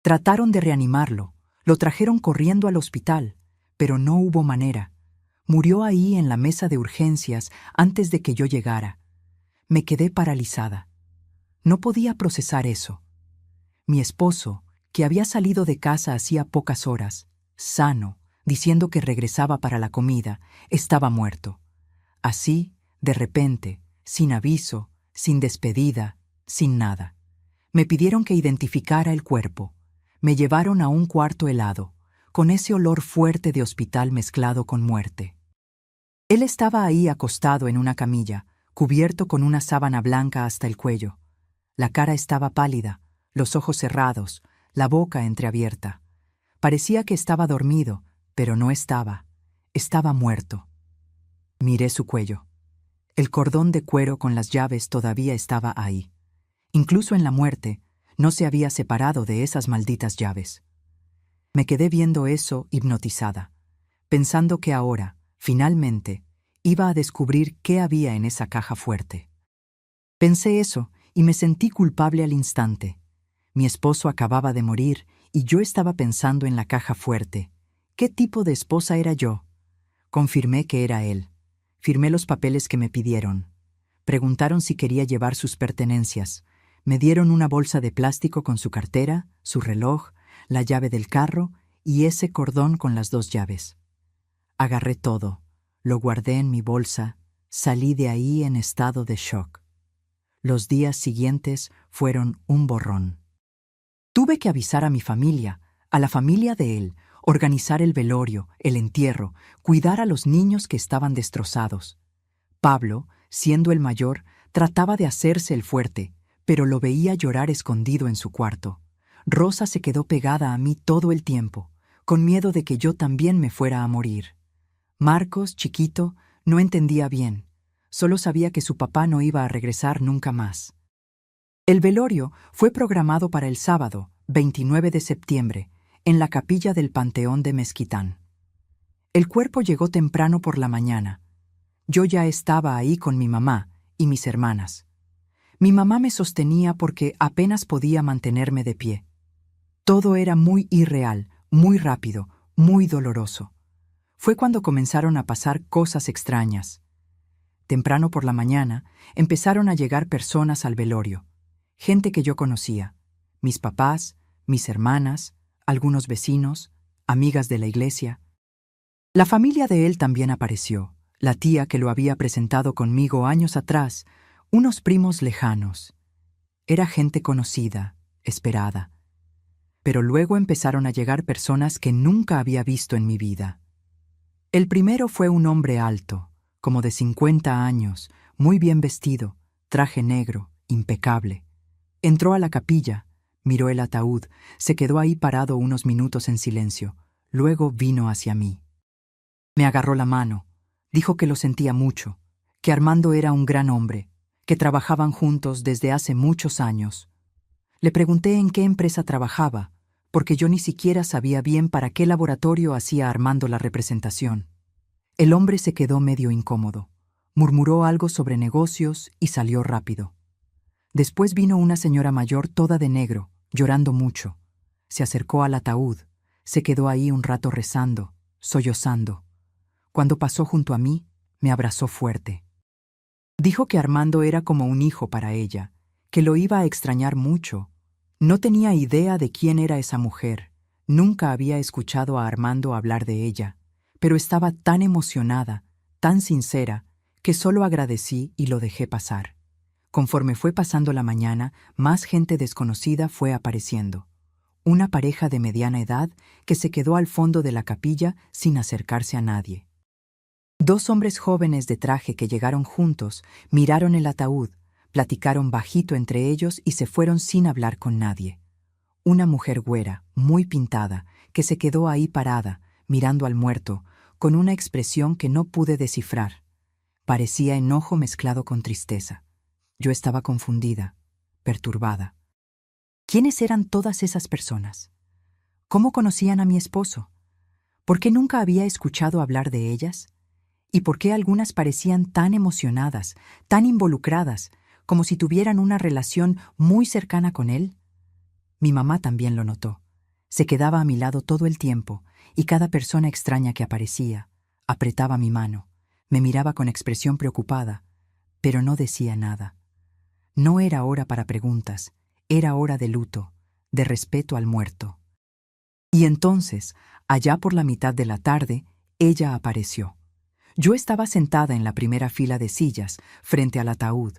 Trataron de reanimarlo, lo trajeron corriendo al hospital, pero no hubo manera. Murió ahí en la mesa de urgencias antes de que yo llegara. Me quedé paralizada. No podía procesar eso. Mi esposo, que había salido de casa hacía pocas horas, sano, diciendo que regresaba para la comida, estaba muerto. Así, de repente, sin aviso, sin despedida, sin nada. Me pidieron que identificara el cuerpo. Me llevaron a un cuarto helado, con ese olor fuerte de hospital mezclado con muerte. Él estaba ahí acostado en una camilla, cubierto con una sábana blanca hasta el cuello. La cara estaba pálida, los ojos cerrados, la boca entreabierta. Parecía que estaba dormido, pero no estaba. Estaba muerto. Miré su cuello. El cordón de cuero con las llaves todavía estaba ahí. Incluso en la muerte, no se había separado de esas malditas llaves. Me quedé viendo eso hipnotizada, pensando que ahora, finalmente, iba a descubrir qué había en esa caja fuerte. Pensé eso y me sentí culpable al instante. Mi esposo acababa de morir y yo estaba pensando en la caja fuerte. ¿Qué tipo de esposa era yo? Confirmé que era él. Firmé los papeles que me pidieron. Preguntaron si quería llevar sus pertenencias. Me dieron una bolsa de plástico con su cartera, su reloj, la llave del carro y ese cordón con las 2 llaves. Agarré todo, lo guardé en mi bolsa, salí de ahí en estado de shock. Los días siguientes fueron un borrón. Tuve que avisar a mi familia, a la familia de él, organizar el velorio, el entierro, cuidar a los niños que estaban destrozados. Pablo, siendo el mayor, trataba de hacerse el fuerte, pero lo veía llorar escondido en su cuarto. Rosa se quedó pegada a mí todo el tiempo, con miedo de que yo también me fuera a morir. Marcos, chiquito, no entendía bien. Solo sabía que su papá no iba a regresar nunca más. El velorio fue programado para el sábado, 29 de septiembre, en la capilla del Panteón de Mezquitán. El cuerpo llegó temprano por la mañana. Yo ya estaba ahí con mi mamá y mis hermanas. Mi mamá me sostenía porque apenas podía mantenerme de pie. Todo era muy irreal, muy rápido, muy doloroso. Fue cuando comenzaron a pasar cosas extrañas. Temprano por la mañana empezaron a llegar personas al velorio. Gente que yo conocía, mis papás, mis hermanas, algunos vecinos, amigas de la iglesia. La familia de él también apareció, la tía que lo había presentado conmigo años atrás, unos primos lejanos. Era gente conocida, esperada. Pero luego empezaron a llegar personas que nunca había visto en mi vida. El primero fue un hombre alto, como de 50 años, muy bien vestido, traje negro, impecable. Entró a la capilla, miró el ataúd, se quedó ahí parado unos minutos en silencio. Luego vino hacia mí. Me agarró la mano, dijo que lo sentía mucho, que Armando era un gran hombre, que trabajaban juntos desde hace muchos años. Le pregunté en qué empresa trabajaba, porque yo ni siquiera sabía bien para qué laboratorio hacía Armando la representación. El hombre se quedó medio incómodo, murmuró algo sobre negocios y salió rápido. Después vino una señora mayor toda de negro, llorando mucho. Se acercó al ataúd, se quedó ahí un rato rezando, sollozando. Cuando pasó junto a mí, me abrazó fuerte. Dijo que Armando era como un hijo para ella, que lo iba a extrañar mucho. No tenía idea de quién era esa mujer, nunca había escuchado a Armando hablar de ella, pero estaba tan emocionada, tan sincera, que solo agradecí y lo dejé pasar. Conforme fue pasando la mañana, más gente desconocida fue apareciendo. Una pareja de mediana edad que se quedó al fondo de la capilla sin acercarse a nadie. Dos hombres jóvenes de traje que llegaron juntos miraron el ataúd, platicaron bajito entre ellos y se fueron sin hablar con nadie. Una mujer güera, muy pintada, que se quedó ahí parada, mirando al muerto, con una expresión que no pude descifrar. Parecía enojo mezclado con tristeza. Yo estaba confundida, perturbada. ¿Quiénes eran todas esas personas? ¿Cómo conocían a mi esposo? ¿Por qué nunca había escuchado hablar de ellas? ¿Y por qué algunas parecían tan emocionadas, tan involucradas, como si tuvieran una relación muy cercana con él? Mi mamá también lo notó. Se quedaba a mi lado todo el tiempo, y cada persona extraña que aparecía, apretaba mi mano, me miraba con expresión preocupada, pero no decía nada. No era hora para preguntas, era hora de luto, de respeto al muerto. Y entonces, allá por la mitad de la tarde, ella apareció. Yo estaba sentada en la primera fila de sillas, frente al ataúd,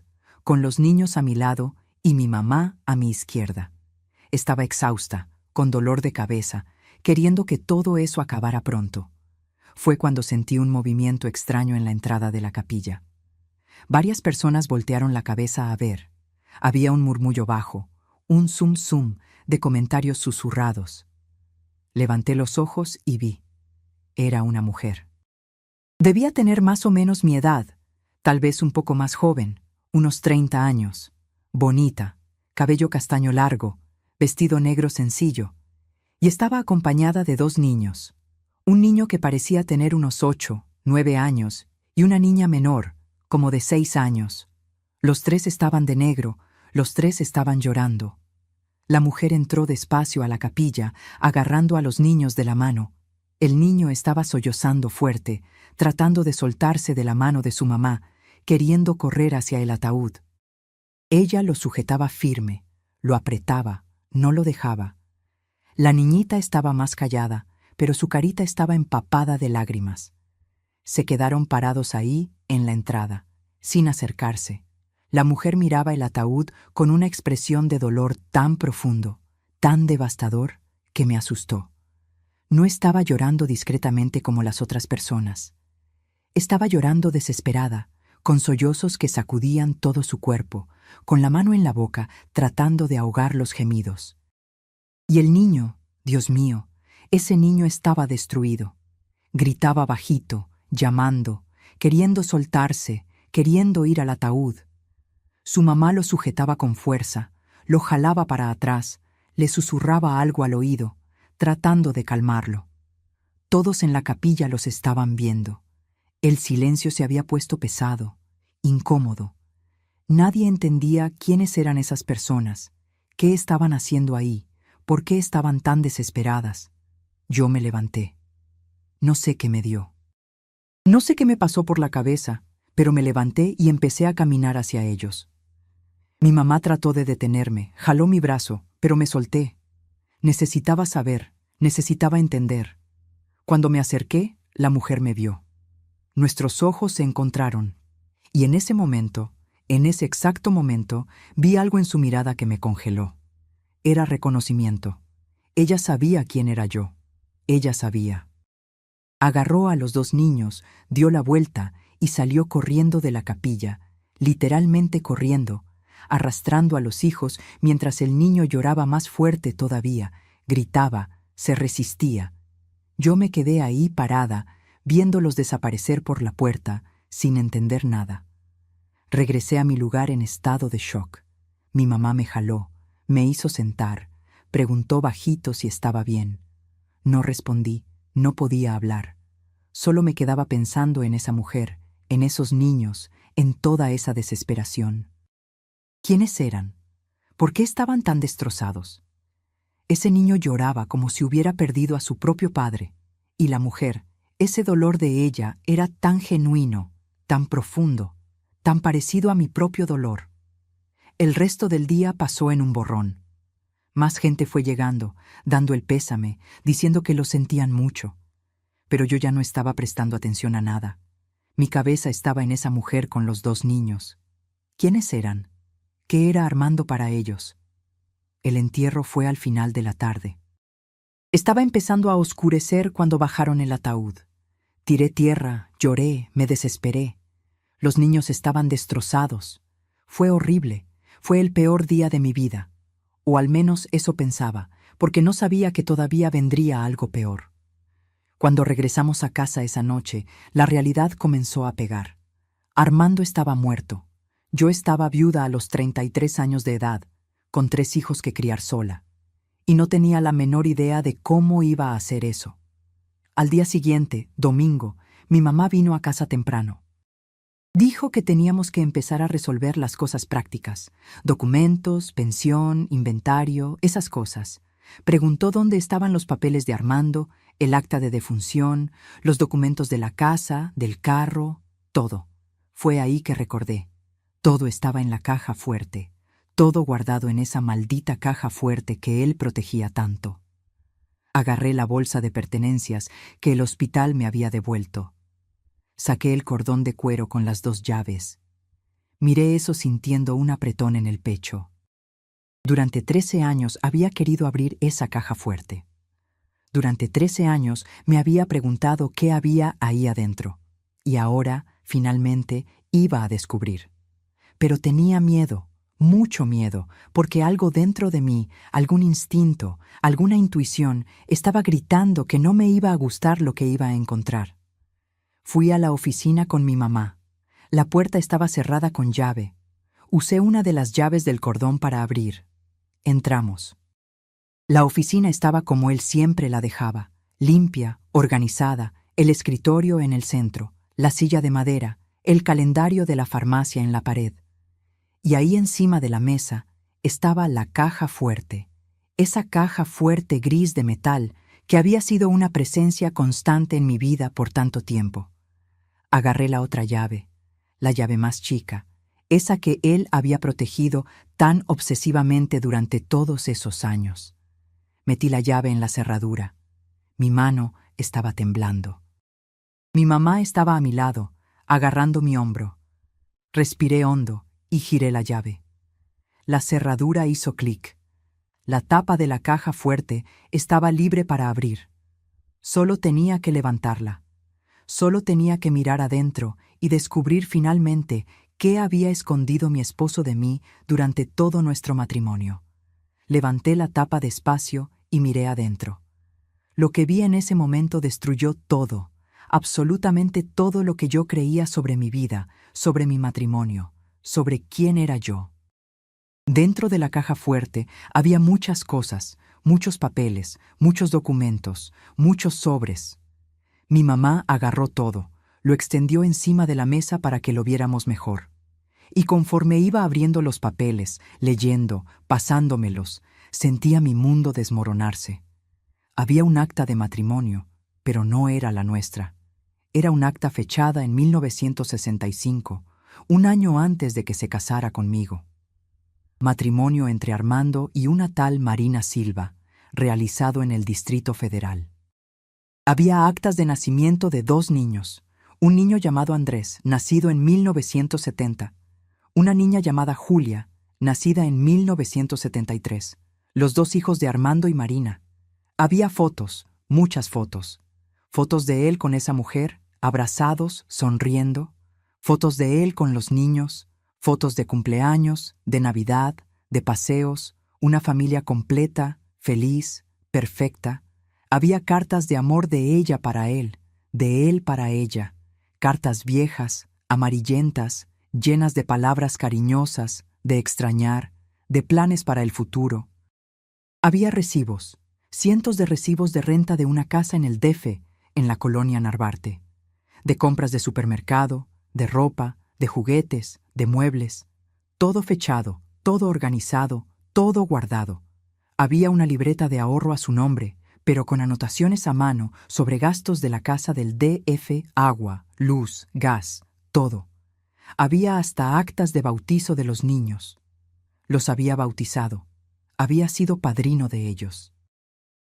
con los niños a mi lado y mi mamá a mi izquierda. Estaba exhausta, con dolor de cabeza, queriendo que todo eso acabara pronto. Fue cuando sentí un movimiento extraño en la entrada de la capilla. Varias personas voltearon la cabeza a ver. Había un murmullo bajo, un zum-zum de comentarios susurrados. Levanté los ojos y vi. Era una mujer. Debía tener más o menos mi edad, tal vez un poco más joven, unos 30 años. Bonita, cabello castaño largo, vestido negro sencillo, y estaba acompañada de dos niños. Un niño que parecía tener unos 8, 9 años, y una niña menor, como de 6 años. Los tres estaban de negro, los tres estaban llorando. La mujer entró despacio a la capilla, agarrando a los niños de la mano. El niño estaba sollozando fuerte, tratando de soltarse de la mano de su mamá, queriendo correr hacia el ataúd. Ella lo sujetaba firme, lo apretaba, no lo dejaba. La niñita estaba más callada, pero su carita estaba empapada de lágrimas. Se quedaron parados ahí, en la entrada, sin acercarse. La mujer miraba el ataúd con una expresión de dolor tan profundo, tan devastador, que me asustó. No estaba llorando discretamente como las otras personas. Estaba llorando desesperada, con sollozos que sacudían todo su cuerpo, con la mano en la boca, tratando de ahogar los gemidos. Y el niño, Dios mío, ese niño estaba destruido. Gritaba bajito, llamando, queriendo soltarse, queriendo ir al ataúd. Su mamá lo sujetaba con fuerza, lo jalaba para atrás, le susurraba algo al oído, tratando de calmarlo. Todos en la capilla los estaban viendo. El silencio se había puesto pesado, incómodo. Nadie entendía quiénes eran esas personas, qué estaban haciendo ahí, por qué estaban tan desesperadas. Yo me levanté. No sé qué me dio. No sé qué me pasó por la cabeza, pero me levanté y empecé a caminar hacia ellos. Mi mamá trató de detenerme, jaló mi brazo, pero me solté. Necesitaba saber, necesitaba entender. Cuando me acerqué, la mujer me vio. Nuestros ojos se encontraron, y en ese exacto momento, vi algo en su mirada que me congeló. Era reconocimiento. Ella sabía quién era yo. Ella sabía. Agarró a los dos niños, dio la vuelta y salió corriendo de la capilla, literalmente corriendo, arrastrando a los hijos mientras el niño lloraba más fuerte todavía, gritaba, se resistía. Yo me quedé ahí parada, viéndolos desaparecer por la puerta, sin entender nada. Regresé a mi lugar en estado de shock. Mi mamá me jaló, me hizo sentar, Preguntó bajito si estaba bien. No respondí, no podía hablar. Solo me quedaba pensando en esa mujer, en esos niños, en toda esa desesperación. ¿Quiénes eran? ¿Por qué estaban tan destrozados? Ese niño lloraba como si hubiera perdido a su propio padre, y la mujer, ese dolor de ella era tan genuino, tan profundo, tan parecido a mi propio dolor. El resto del día pasó en un borrón. Más gente fue llegando, dando el pésame, diciendo que lo sentían mucho. Pero yo ya no estaba prestando atención a nada. Mi cabeza estaba en esa mujer con los dos niños. ¿Quiénes eran? ¿Qué era Armando para ellos? El entierro fue al final de la tarde. Estaba empezando a oscurecer cuando bajaron el ataúd. Tiré tierra, lloré, me desesperé. Los niños estaban destrozados. Fue horrible, fue el peor día de mi vida. O al menos eso pensaba, porque no sabía que todavía vendría algo peor. Cuando regresamos a casa esa noche, la realidad comenzó a pegar. Armando estaba muerto. Yo estaba viuda a los 33 años de edad, con 3 hijos que criar sola, y no tenía la menor idea de cómo iba a hacer eso. Al día siguiente, domingo, mi mamá vino a casa temprano. Dijo que teníamos que empezar a resolver las cosas prácticas, documentos, pensión, inventario, esas cosas. Preguntó dónde estaban los papeles de Armando, el acta de defunción, los documentos de la casa, del carro, todo. Fue ahí que recordé. Todo estaba en la caja fuerte, todo guardado en esa maldita caja fuerte que él protegía tanto. Agarré la bolsa de pertenencias que el hospital me había devuelto. Saqué el cordón de cuero con las 2 llaves. Miré eso sintiendo un apretón en el pecho. Durante 13 años había querido abrir esa caja fuerte. Durante 13 años me había preguntado qué había ahí adentro. Y ahora, finalmente, iba a descubrir. Pero tenía miedo, mucho miedo, porque algo dentro de mí, algún instinto, alguna intuición, estaba gritando que no me iba a gustar lo que iba a encontrar. Fui a la oficina con mi mamá. La puerta estaba cerrada con llave. Usé una de las llaves del cordón para abrir. Entramos. La oficina estaba como él siempre la dejaba, limpia, organizada, el escritorio en el centro, la silla de madera, el calendario de la farmacia en la pared. Y ahí encima de la mesa estaba la caja fuerte, esa caja fuerte gris de metal que había sido una presencia constante en mi vida por tanto tiempo. Agarré la otra llave, la llave más chica, esa que él había protegido tan obsesivamente durante todos esos años. Metí la llave en la cerradura. Mi mano estaba temblando. Mi mamá estaba a mi lado, agarrando mi hombro. Respiré hondo y giré la llave. La cerradura hizo clic. La tapa de la caja fuerte estaba libre para abrir. Solo tenía que levantarla. Solo tenía que mirar adentro y descubrir finalmente qué había escondido mi esposo de mí durante todo nuestro matrimonio. Levanté la tapa despacio y miré adentro. Lo que vi en ese momento destruyó todo, absolutamente todo lo que yo creía sobre mi vida, sobre mi matrimonio, sobre quién era yo. Dentro de la caja fuerte había muchas cosas, muchos papeles, muchos documentos, muchos sobres. Mi mamá agarró todo, lo extendió encima de la mesa para que lo viéramos mejor. Y conforme iba abriendo los papeles, leyendo, pasándomelos, sentía mi mundo desmoronarse. Había un acta de matrimonio, pero no era la nuestra. Era un acta fechada en 1965, un año antes de que se casara conmigo. Matrimonio entre Armando y una tal Marina Silva, realizado en el Distrito Federal. Había actas de nacimiento de 2 niños, un niño llamado Andrés, nacido en 1970, una niña llamada Julia, nacida en 1973, los 2 hijos de Armando y Marina. Había fotos, muchas fotos. Fotos de él con esa mujer, abrazados, sonriendo. Fotos de él con los niños. Fotos de cumpleaños, de Navidad, de paseos, una familia completa, feliz, perfecta. Había cartas de amor de ella para él, de él para ella. Cartas viejas, amarillentas, llenas de palabras cariñosas, de extrañar, de planes para el futuro. Había recibos, cientos de recibos de renta de una casa en el DF, en la colonia Narvarte, de compras de supermercado, de ropa, de juguetes, de muebles, todo fechado, todo organizado, todo guardado. Había una libreta de ahorro a su nombre, pero con anotaciones a mano sobre gastos de la casa del DF, agua, luz, gas, todo. Había hasta actas de bautizo de los niños. Los había bautizado. Había sido padrino de ellos.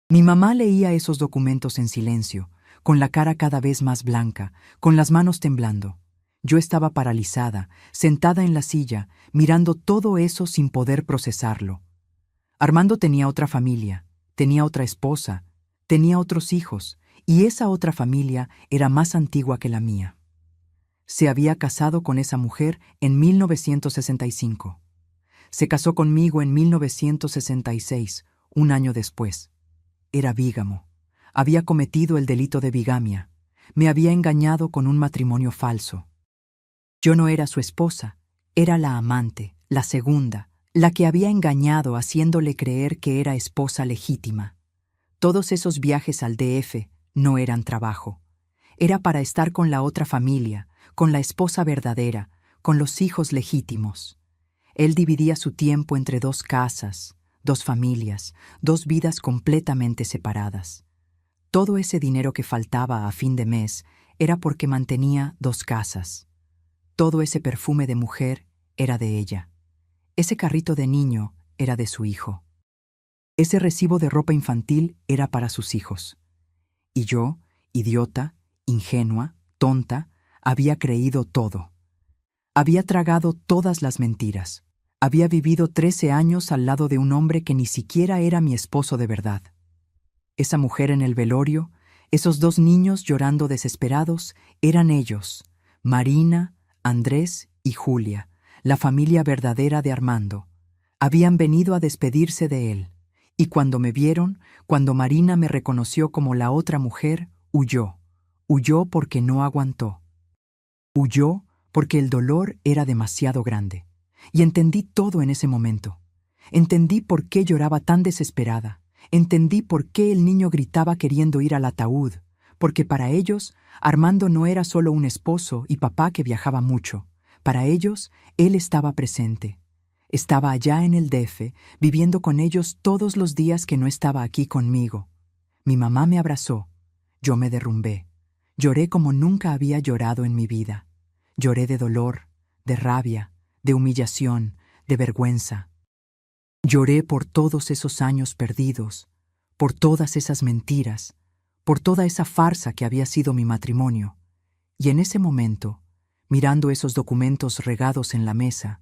Mi mamá leía esos documentos en silencio, con la cara cada vez más blanca, con las manos temblando. Yo estaba paralizada, sentada en la silla, mirando todo eso sin poder procesarlo. Armando tenía otra familia, tenía otra esposa, tenía otros hijos, y esa otra familia era más antigua que la mía. Se había casado con esa mujer en 1965. Se casó conmigo en 1966, un año después. Era bígamo. Había cometido el delito de bigamia. Me había engañado con un matrimonio falso. Yo no era su esposa, era la amante, la segunda, la que había engañado haciéndole creer que era esposa legítima. Todos esos viajes al DF no eran trabajo. Era para estar con la otra familia, con la esposa verdadera, con los hijos legítimos. Él dividía su tiempo entre dos casas, dos familias, dos vidas completamente separadas. Todo ese dinero que faltaba a fin de mes era porque mantenía dos casas. Todo ese perfume de mujer era de ella. Ese carrito de niño era de su hijo. Ese recibo de ropa infantil era para sus hijos. Y yo, idiota, ingenua, tonta, había creído todo. Había tragado todas las mentiras. Había vivido 13 años al lado de un hombre que ni siquiera era mi esposo de verdad. Esa mujer en el velorio, esos dos niños llorando desesperados, eran ellos, Marina, Andrés y Julia, la familia verdadera de Armando. Habían venido a despedirse de él, y cuando me vieron, cuando Marina me reconoció como la otra mujer, huyó. Huyó porque no aguantó. Huyó porque el dolor era demasiado grande. Y entendí todo en ese momento. Entendí por qué lloraba tan desesperada. Entendí por qué el niño gritaba queriendo ir al ataúd, porque para ellos, Armando no era solo un esposo y papá que viajaba mucho. Para ellos, él estaba presente. Estaba allá en el DF, viviendo con ellos todos los días que no estaba aquí conmigo. Mi mamá me abrazó. Yo me derrumbé. Lloré como nunca había llorado en mi vida. Lloré de dolor, de rabia, de humillación, de vergüenza. Lloré por todos esos años perdidos, por todas esas mentiras, por toda esa farsa que había sido mi matrimonio. Y en ese momento, mirando esos documentos regados en la mesa,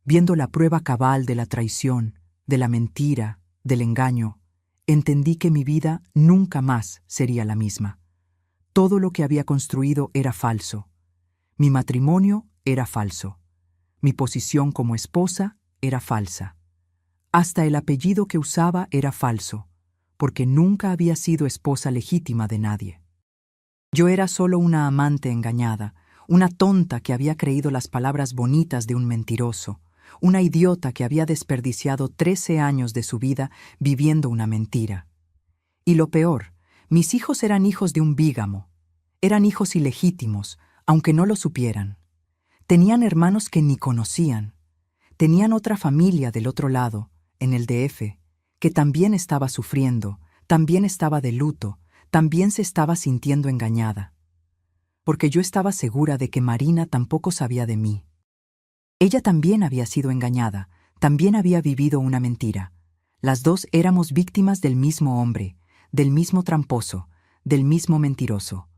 viendo la prueba cabal de la traición, de la mentira, del engaño, entendí que mi vida nunca más sería la misma. Todo lo que había construido era falso. Mi matrimonio era falso. Mi posición como esposa era falsa. Hasta el apellido que usaba era falso, porque nunca había sido esposa legítima de nadie. Yo era solo una amante engañada, una tonta que había creído las palabras bonitas de un mentiroso, una idiota que había desperdiciado 13 años de su vida viviendo una mentira. Y lo peor, mis hijos eran hijos de un bígamo. Eran hijos ilegítimos, aunque no lo supieran. Tenían hermanos que ni conocían. Tenían otra familia del otro lado, en el DF, que también estaba sufriendo, también estaba de luto, también se estaba sintiendo engañada. Porque yo estaba segura de que Marina tampoco sabía de mí. Ella también había sido engañada, también había vivido una mentira. Las dos éramos víctimas del mismo hombre, del mismo tramposo, del mismo mentiroso.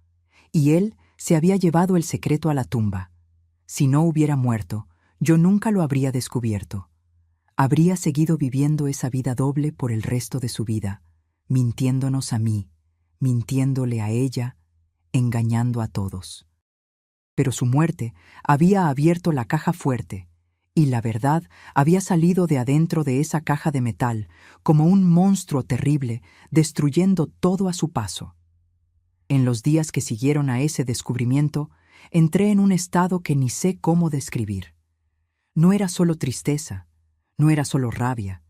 Y él se había llevado el secreto a la tumba. Si no hubiera muerto, yo nunca lo habría descubierto. Habría seguido viviendo esa vida doble por el resto de su vida, mintiéndonos a mí, mintiéndole a ella, engañando a todos. Pero su muerte había abierto la caja fuerte, y la verdad había salido de adentro de esa caja de metal como un monstruo terrible, destruyendo todo a su paso. En los días que siguieron a ese descubrimiento, entré en un estado que ni sé cómo describir. No era solo tristeza, no era solo rabia,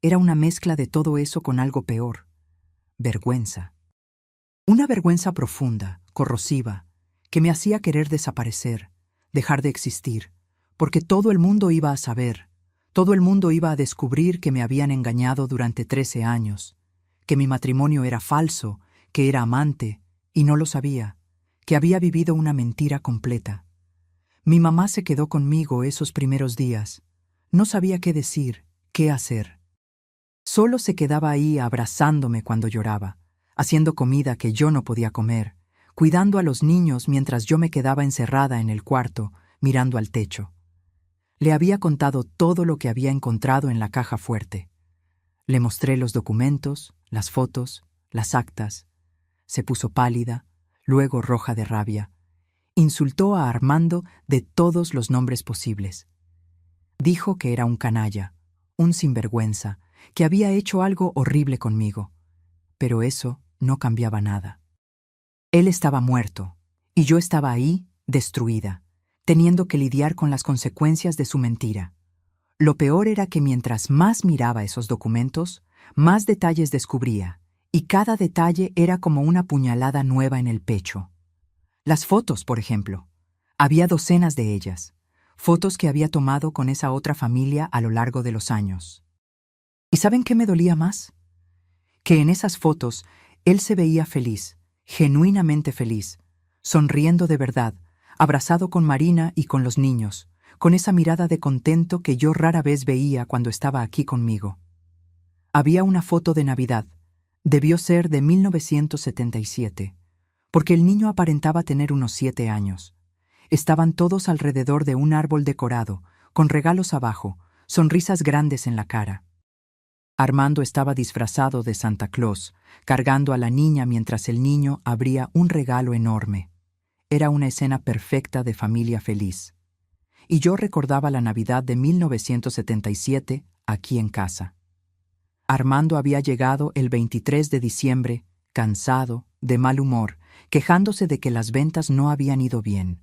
era una mezcla de todo eso con algo peor: vergüenza. Una vergüenza profunda, corrosiva, que me hacía querer desaparecer, dejar de existir, porque todo el mundo iba a saber, todo el mundo iba a descubrir que me habían engañado durante 13 años, que mi matrimonio era falso, que era amante, y no lo sabía, que había vivido una mentira completa. Mi mamá se quedó conmigo esos primeros días. No sabía qué decir, qué hacer. Solo se quedaba ahí abrazándome cuando lloraba, haciendo comida que yo no podía comer, cuidando a los niños mientras yo me quedaba encerrada en el cuarto, mirando al techo. Le había contado todo lo que había encontrado en la caja fuerte. Le mostré los documentos, las fotos, las actas. Se puso pálida, luego roja de rabia. Insultó a Armando de todos los nombres posibles. Dijo que era un canalla, un sinvergüenza, que había hecho algo horrible conmigo. Pero eso no cambiaba nada. Él estaba muerto, y yo estaba ahí, destruida, teniendo que lidiar con las consecuencias de su mentira. Lo peor era que mientras más miraba esos documentos, más detalles descubría, y cada detalle era como una puñalada nueva en el pecho. Las fotos, por ejemplo. Había docenas de ellas, fotos que había tomado con esa otra familia a lo largo de los años. ¿Y saben qué me dolía más? Que en esas fotos él se veía feliz, genuinamente feliz, sonriendo de verdad, abrazado con Marina y con los niños, con esa mirada de contento que yo rara vez veía cuando estaba aquí conmigo. Había una foto de Navidad, debió ser de 1977, porque el niño aparentaba tener unos 7 años. Estaban todos alrededor de un árbol decorado, con regalos abajo, sonrisas grandes en la cara. Armando estaba disfrazado de Santa Claus, cargando a la niña mientras el niño abría un regalo enorme. Era una escena perfecta de familia feliz. Y yo recordaba la Navidad de 1977 aquí en casa. Armando había llegado el 23 de diciembre, cansado, de mal humor, quejándose de que las ventas no habían ido bien.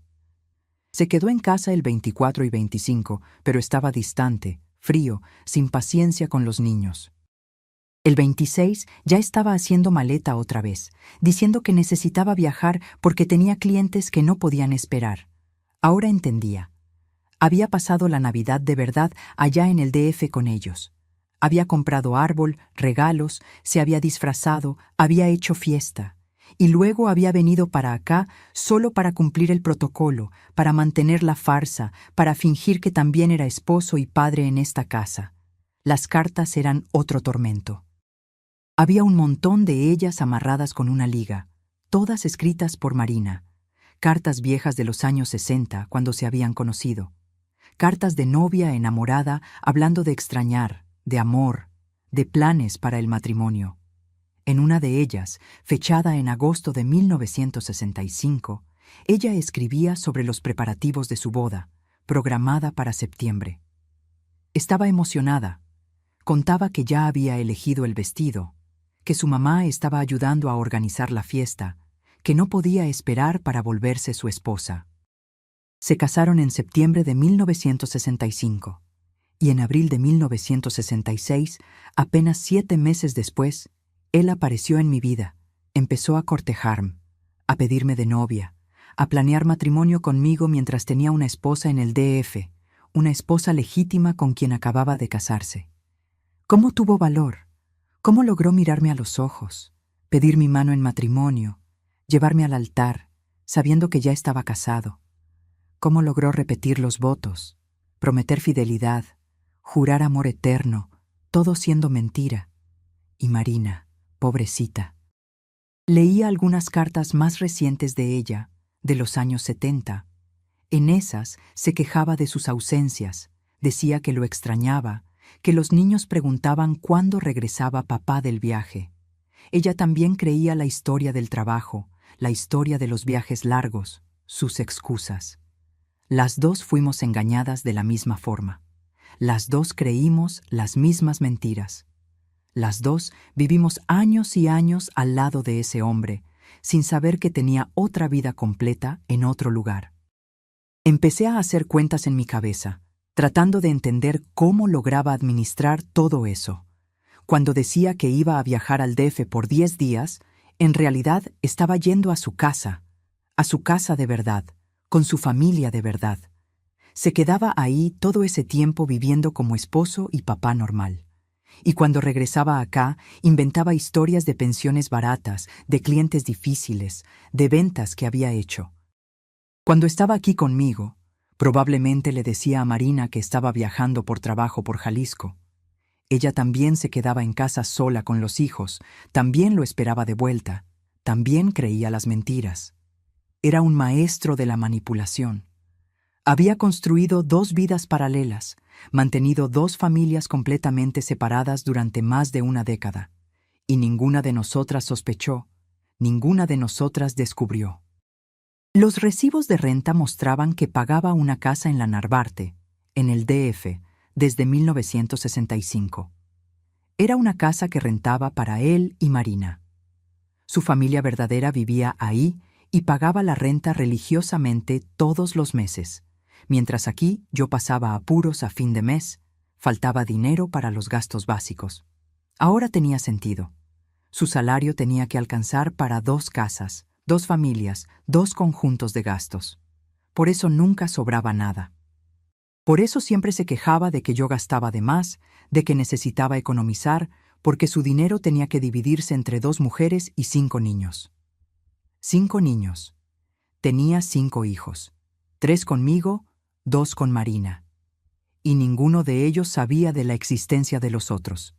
Se quedó en casa el 24 y 25, pero estaba distante, frío, sin paciencia con los niños. El 26 ya estaba haciendo maleta otra vez, diciendo que necesitaba viajar porque tenía clientes que no podían esperar. Ahora entendía. Había pasado la Navidad de verdad allá en el DF con ellos. Había comprado árbol, regalos, se había disfrazado, había hecho fiesta. Y luego había venido para acá solo para cumplir el protocolo, para mantener la farsa, para fingir que también era esposo y padre en esta casa. Las cartas eran otro tormento. Había un montón de ellas amarradas con una liga, todas escritas por Marina. Cartas viejas de los años 60, cuando se habían conocido. Cartas de novia enamorada hablando de extrañar, de amor, de planes para el matrimonio. En una de ellas, fechada en agosto de 1965, ella escribía sobre los preparativos de su boda, programada para septiembre. Estaba emocionada. Contaba que ya había elegido el vestido, que su mamá estaba ayudando a organizar la fiesta, que no podía esperar para volverse su esposa. Se casaron en septiembre de 1965, y en abril de 1966, apenas 7 meses después, él apareció en mi vida, empezó a cortejarme, a pedirme de novia, a planear matrimonio conmigo mientras tenía una esposa en el DF, una esposa legítima con quien acababa de casarse. ¿Cómo tuvo valor? ¿Cómo logró mirarme a los ojos, pedir mi mano en matrimonio, llevarme al altar, sabiendo que ya estaba casado? ¿Cómo logró repetir los votos, prometer fidelidad, jurar amor eterno, todo siendo mentira? Y Marina, pobrecita. Leía algunas cartas más recientes de ella, de los años 70. En esas se quejaba de sus ausencias, decía que lo extrañaba, que los niños preguntaban cuándo regresaba papá del viaje. Ella también creía la historia del trabajo, la historia de los viajes largos, sus excusas. Las dos fuimos engañadas de la misma forma. Las dos creímos las mismas mentiras. Las dos vivimos años y años al lado de ese hombre, sin saber que tenía otra vida completa en otro lugar. Empecé a hacer cuentas en mi cabeza, tratando de entender cómo lograba administrar todo eso. Cuando decía que iba a viajar al DF por 10 días, en realidad estaba yendo a su casa de verdad, con su familia de verdad. Se quedaba ahí todo ese tiempo viviendo como esposo y papá normal. Y cuando regresaba acá, inventaba historias de pensiones baratas, de clientes difíciles, de ventas que había hecho. Cuando estaba aquí conmigo, probablemente le decía a Marina que estaba viajando por trabajo por Jalisco. Ella también se quedaba en casa sola con los hijos, también lo esperaba de vuelta, también creía las mentiras. Era un maestro de la manipulación. Había construido 2 vidas paralelas, mantenido 2 familias completamente separadas durante más de una década, y ninguna de nosotras sospechó, ninguna de nosotras descubrió. Los recibos de renta mostraban que pagaba una casa en la Narvarte, en el DF, desde 1965. Era una casa que rentaba para él y Marina. Su familia verdadera vivía ahí y pagaba la renta religiosamente todos los meses, mientras aquí yo pasaba apuros a fin de mes, faltaba dinero para los gastos básicos. Ahora tenía sentido. Su salario tenía que alcanzar para 2 casas, 2 familias, 2 conjuntos de gastos. Por eso nunca sobraba nada. Por eso siempre se quejaba de que yo gastaba de más, de que necesitaba economizar, porque su dinero tenía que dividirse entre 2 mujeres y 5 niños. 5 niños. Tenía 5 hijos. 3 conmigo, 2 con Marina. Y ninguno de ellos sabía de la existencia de los otros.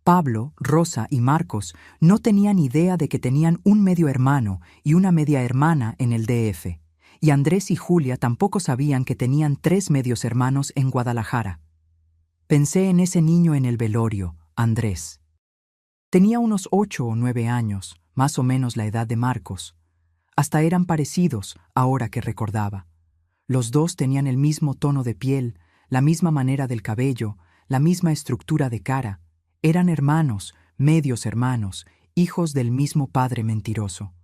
Pablo, Rosa y Marcos no tenían idea de que tenían un medio hermano y una media hermana en el DF, y Andrés y Julia tampoco sabían que tenían 3 medios hermanos en Guadalajara. Pensé en ese niño en el velorio, Andrés. Tenía unos 8 o 9 años, más o menos la edad de Marcos. Hasta eran parecidos, ahora que recordaba. Los 2 tenían el mismo tono de piel, la misma manera del cabello, la misma estructura de cara. Eran hermanos, medios hermanos, hijos del mismo padre mentiroso.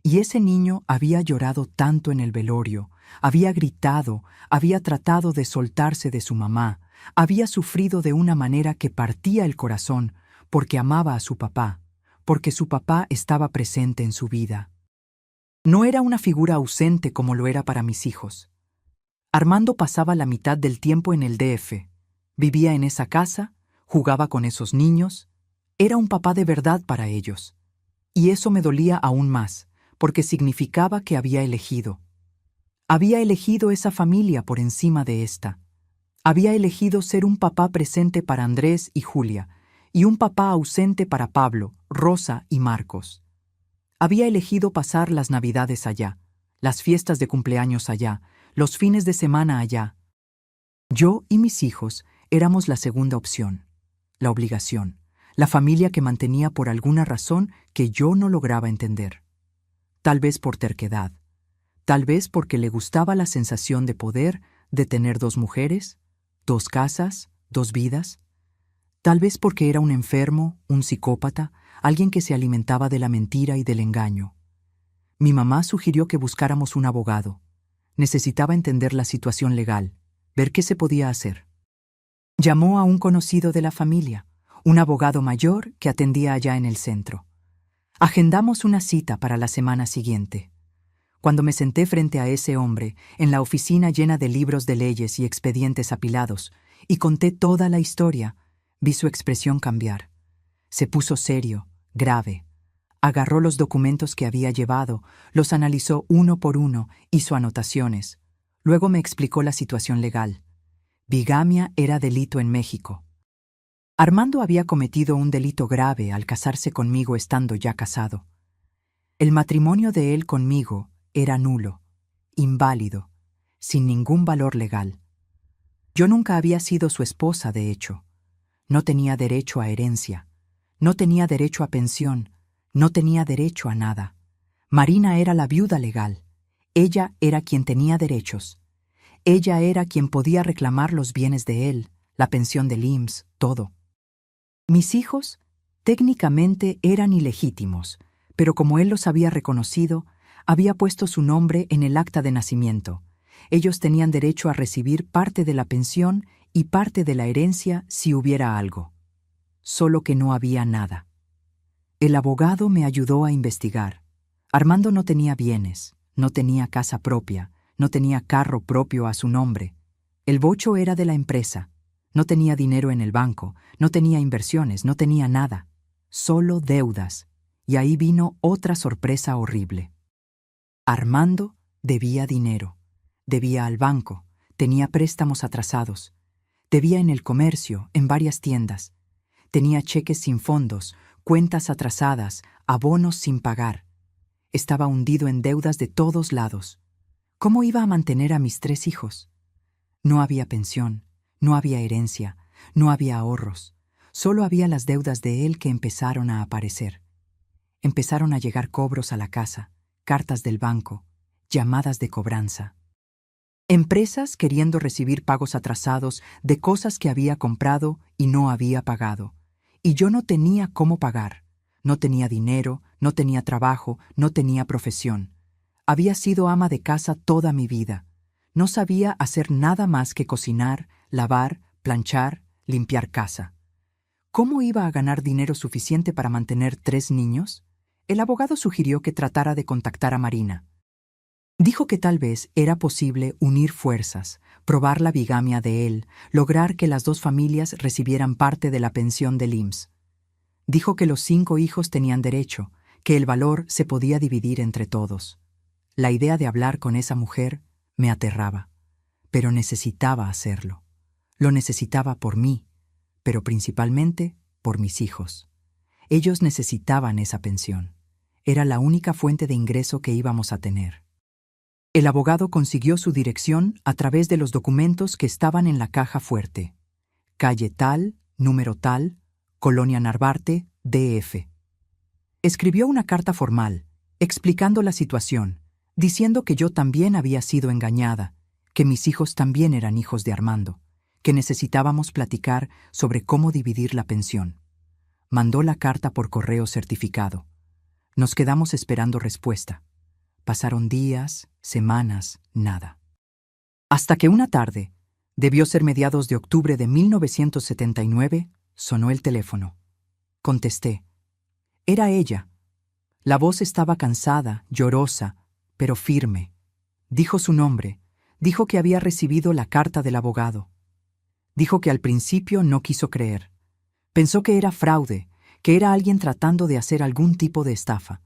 Y ese niño había llorado tanto en el velorio, había gritado, había tratado de soltarse de su mamá, había sufrido de una manera que partía el corazón, porque amaba a su papá, porque su papá estaba presente en su vida. No era una figura ausente como lo era para mis hijos. Armando pasaba la mitad del tiempo en el DF, vivía en esa casa, jugaba con esos niños, era un papá de verdad para ellos. Y eso me dolía aún más, porque significaba que había elegido. Había elegido esa familia por encima de esta. Había elegido ser un papá presente para Andrés y Julia, y un papá ausente para Pablo, Rosa y Marcos. Había elegido pasar las Navidades allá, las fiestas de cumpleaños allá, los fines de semana allá. Yo y mis hijos éramos la segunda opción, la obligación, la familia que mantenía por alguna razón que yo no lograba entender. Tal vez por terquedad, tal vez porque le gustaba la sensación de poder, de tener 2 mujeres, 2 casas, 2 vidas. Tal vez porque era un enfermo, un psicópata, alguien que se alimentaba de la mentira y del engaño. Mi mamá sugirió que buscáramos un abogado. Necesitaba entender la situación legal, ver qué se podía hacer. Llamó a un conocido de la familia, un abogado mayor que atendía allá en el centro. Agendamos una cita para la semana siguiente. Cuando me senté frente a ese hombre, en la oficina llena de libros de leyes y expedientes apilados, y conté toda la historia, vi su expresión cambiar. Se puso serio, grave. Agarró los documentos que había llevado, los analizó uno por uno, hizo anotaciones. Luego me explicó la situación legal. Bigamia era delito en México. Armando había cometido un delito grave al casarse conmigo estando ya casado. El matrimonio de él conmigo era nulo, inválido, sin ningún valor legal. Yo nunca había sido su esposa, de hecho. No tenía derecho a herencia, no tenía derecho a pensión, no tenía derecho a nada. Marina era la viuda legal. Ella era quien tenía derechos. Ella era quien podía reclamar los bienes de él, la pensión del IMSS, todo. Mis hijos, técnicamente, eran ilegítimos, pero como él los había reconocido, había puesto su nombre en el acta de nacimiento. Ellos tenían derecho a recibir parte de la pensión y parte de la herencia si hubiera algo. solo que no había nada. El abogado me ayudó a investigar. Armando no tenía bienes, no tenía casa propia, no tenía carro propio a su nombre. El bocho era de la empresa. No tenía dinero en el banco, no tenía inversiones, no tenía nada. Solo deudas. Y ahí vino otra sorpresa horrible. Armando debía dinero. Debía al banco, tenía préstamos atrasados. Debía en el comercio, en varias tiendas. Tenía cheques sin fondos, cuentas atrasadas, abonos sin pagar. Estaba hundido en deudas de todos lados. ¿Cómo iba a mantener a mis 3 hijos? No había pensión, no había herencia, no había ahorros. Solo había las deudas de él que empezaron a aparecer. Empezaron a llegar cobros a la casa, cartas del banco, llamadas de cobranza. Empresas queriendo recibir pagos atrasados de cosas que había comprado y no había pagado. Y yo no tenía cómo pagar. No tenía dinero, no tenía trabajo, no tenía profesión. Había sido ama de casa toda mi vida. No sabía hacer nada más que cocinar, lavar, planchar, limpiar casa. ¿Cómo iba a ganar dinero suficiente para mantener 3 niños? El abogado sugirió que tratara de contactar a Marina. Dijo que tal vez era posible unir fuerzas, probar la bigamia de él, lograr que las 2 familias recibieran parte de la pensión del IMSS. Dijo que los 5 hijos tenían derecho, que el valor se podía dividir entre todos. La idea de hablar con esa mujer me aterraba, pero necesitaba hacerlo. Lo necesitaba por mí, pero principalmente por mis hijos. Ellos necesitaban esa pensión. Era la única fuente de ingreso que íbamos a tener. El abogado consiguió su dirección a través de los documentos que estaban en la caja fuerte. Calle tal, número tal, Colonia Narvarte, DF. Escribió una carta formal, explicando la situación, diciendo que yo también había sido engañada, que mis hijos también eran hijos de Armando, que necesitábamos platicar sobre cómo dividir la pensión. Mandó la carta por correo certificado. Nos quedamos esperando respuesta. Pasaron días, semanas, nada. Hasta que una tarde, debió ser mediados de octubre de 1979, sonó el teléfono. Contesté. Era ella. La voz estaba cansada, llorosa, pero firme. Dijo su nombre, dijo que había recibido la carta del abogado. Dijo que al principio no quiso creer. Pensó que era fraude, que era alguien tratando de hacer algún tipo de estafa.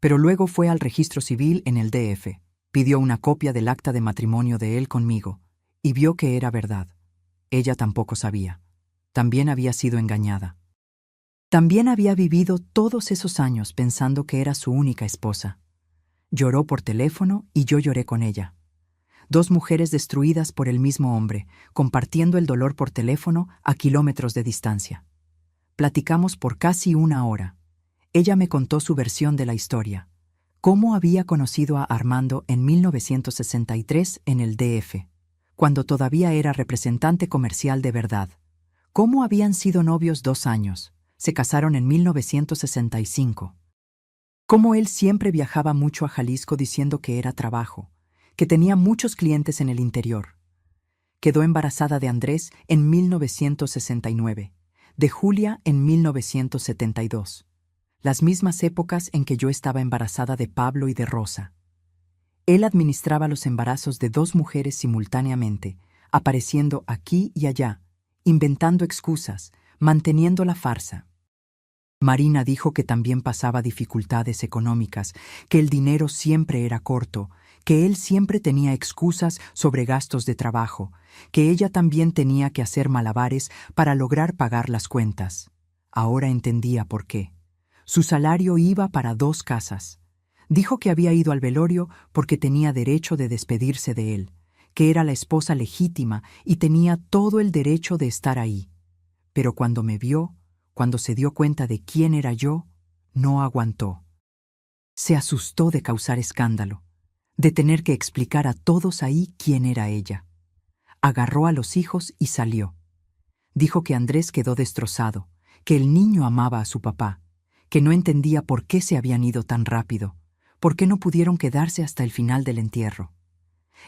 Pero luego fue al registro civil en el DF, pidió una copia del acta de matrimonio de él conmigo, y vio que era verdad. Ella tampoco sabía. También había sido engañada. También había vivido todos esos años pensando que era su única esposa. Lloró por teléfono y yo lloré con ella. 2 mujeres destruidas por el mismo hombre, compartiendo el dolor por teléfono a kilómetros de distancia. Platicamos por casi 1 hora. Ella me contó su versión de la historia. Cómo había conocido a Armando en 1963 en el DF, cuando todavía era representante comercial de verdad. Cómo habían sido novios 2 años. Se casaron en 1965. Cómo él siempre viajaba mucho a Jalisco diciendo que era trabajo, que tenía muchos clientes en el interior. Quedó embarazada de Andrés en 1969, de Julia en 1972. Las mismas épocas en que yo estaba embarazada de Pablo y de Rosa. Él administraba los embarazos de 2 mujeres simultáneamente, apareciendo aquí y allá, inventando excusas, manteniendo la farsa. Marina dijo que también pasaba dificultades económicas, que el dinero siempre era corto, que él siempre tenía excusas sobre gastos de trabajo, que ella también tenía que hacer malabares para lograr pagar las cuentas. Ahora entendía por qué. Su salario iba para 2 casas. Dijo que había ido al velorio porque tenía derecho de despedirse de él, que era la esposa legítima y tenía todo el derecho de estar ahí. Pero cuando me vio, cuando se dio cuenta de quién era yo, no aguantó. Se asustó de causar escándalo, de tener que explicar a todos ahí quién era ella. Agarró a los hijos y salió. Dijo que Andrés quedó destrozado, que el niño amaba a su papá, que no entendía por qué se habían ido tan rápido, por qué no pudieron quedarse hasta el final del entierro.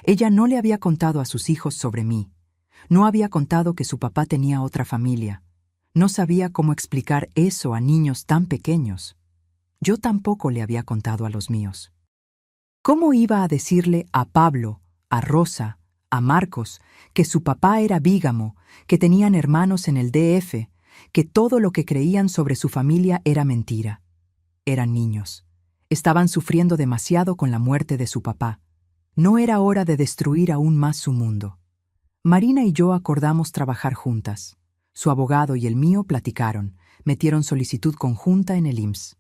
Ella no le había contado a sus hijos sobre mí, no había contado que su papá tenía otra familia, No sabía cómo explicar eso a niños tan pequeños. Yo tampoco le había contado a los míos. ¿Cómo iba a decirle a Pablo, a Rosa, a Marcos, que su papá era bígamo, que tenían hermanos en el DF, que todo lo que creían sobre su familia era mentira? Eran niños. Estaban sufriendo demasiado con la muerte de su papá. No era hora de destruir aún más su mundo. Marina y yo acordamos trabajar juntas. Su abogado y el mío platicaron, metieron solicitud conjunta en el IMSS.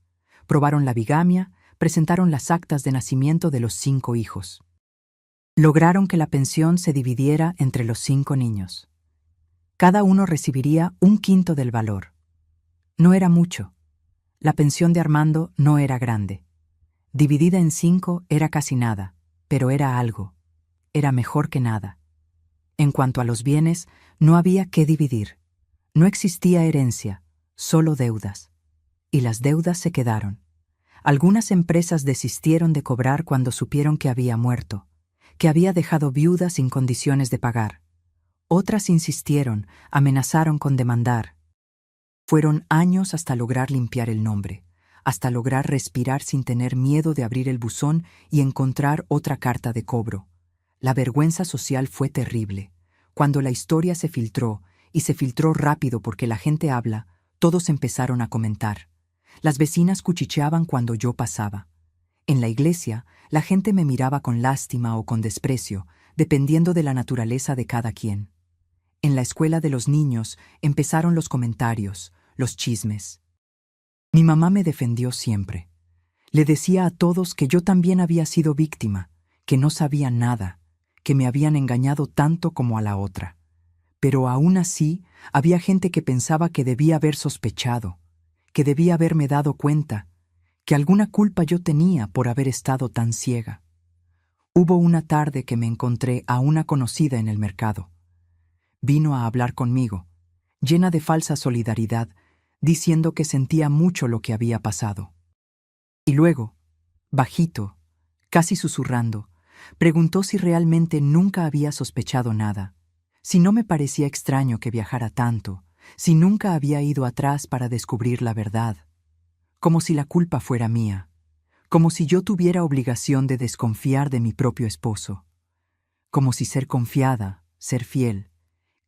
Probaron la bigamia, presentaron las actas de nacimiento de los 5 hijos. Lograron que la pensión se dividiera entre los 5 niños. Cada uno recibiría 1/5 del valor. No era mucho. La pensión de Armando no era grande. Dividida en 5 era casi nada, pero era algo. Era mejor que nada. En cuanto a los bienes, no había qué dividir. No existía herencia, solo deudas. Y las deudas se quedaron. Algunas empresas desistieron de cobrar cuando supieron que había muerto, que había dejado viuda sin condiciones de pagar. Otras insistieron, amenazaron con demandar. Fueron años hasta lograr limpiar el nombre, hasta lograr respirar sin tener miedo de abrir el buzón y encontrar otra carta de cobro. La vergüenza social fue terrible. Cuando la historia se filtró, y se filtró rápido porque la gente habla, todos empezaron a comentar. Las vecinas cuchicheaban cuando yo pasaba. En la iglesia, la gente me miraba con lástima o con desprecio, dependiendo de la naturaleza de cada quien. En la escuela de los niños empezaron los comentarios, los chismes. Mi mamá me defendió siempre. Le decía a todos que yo también había sido víctima, que no sabía nada, que me habían engañado tanto como a la otra. Pero aún así, había gente que pensaba que debía haber sospechado, que debía haberme dado cuenta, que alguna culpa yo tenía por haber estado tan ciega. Hubo una tarde que me encontré a una conocida en el mercado. Vino a hablar conmigo, llena de falsa solidaridad, diciendo que sentía mucho lo que había pasado. Y luego, bajito, casi susurrando, preguntó si realmente nunca había sospechado nada, si no me parecía extraño que viajara tanto, si nunca había ido atrás para descubrir la verdad, como si la culpa fuera mía, como si yo tuviera obligación de desconfiar de mi propio esposo, como si ser confiada, ser fiel,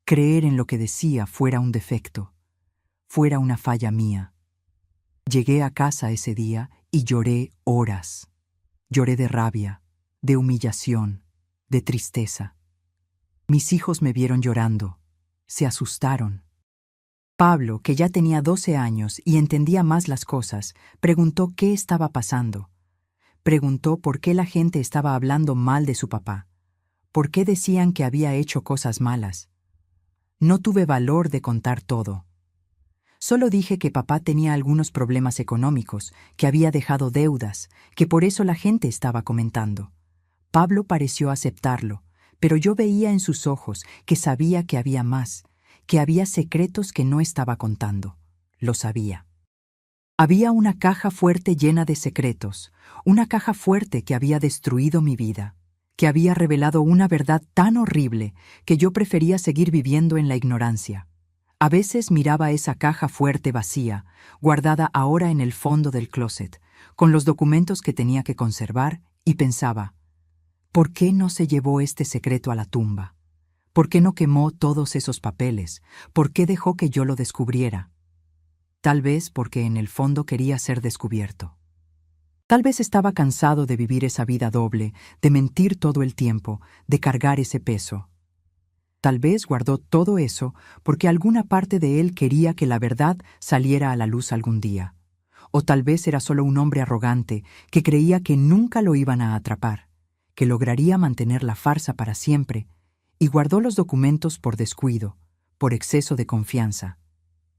creer en lo que decía fuera un defecto, fuera una falla mía. Llegué a casa ese día y lloré horas. Lloré de rabia, de humillación, de tristeza. Mis hijos me vieron llorando, se asustaron. Pablo, que ya tenía 12 años y entendía más las cosas, preguntó qué estaba pasando. Preguntó por qué la gente estaba hablando mal de su papá, por qué decían que había hecho cosas malas. No tuve valor de contar todo. Solo dije que papá tenía algunos problemas económicos, que había dejado deudas, que por eso la gente estaba comentando. Pablo pareció aceptarlo, pero yo veía en sus ojos que sabía que había más, que había secretos que no estaba contando. Lo sabía. Había una caja fuerte llena de secretos, una caja fuerte que había destruido mi vida, que había revelado una verdad tan horrible que yo prefería seguir viviendo en la ignorancia. A veces miraba esa caja fuerte vacía, guardada ahora en el fondo del closet, con los documentos que tenía que conservar, y pensaba, ¿por qué no se llevó este secreto a la tumba? ¿Por qué no quemó todos esos papeles? ¿Por qué dejó que yo lo descubriera? Tal vez porque en el fondo quería ser descubierto. Tal vez estaba cansado de vivir esa vida doble, de mentir todo el tiempo, de cargar ese peso. Tal vez guardó todo eso porque alguna parte de él quería que la verdad saliera a la luz algún día. O tal vez era solo un hombre arrogante que creía que nunca lo iban a atrapar, que lograría mantener la farsa para siempre, y guardó los documentos por descuido, por exceso de confianza.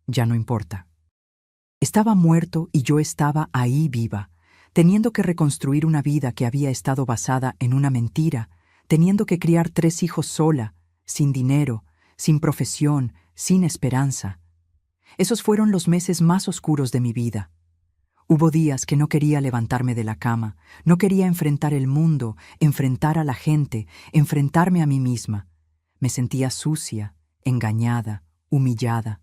Ya no importa. Estaba muerto y yo estaba ahí viva, teniendo que reconstruir una vida que había estado basada en una mentira, teniendo que criar 3 hijos sola, sin dinero, sin profesión, sin esperanza. Esos fueron los meses más oscuros de mi vida. Hubo días que no quería levantarme de la cama, no quería enfrentar el mundo, enfrentar a la gente, enfrentarme a mí misma. Me sentía sucia, engañada, humillada.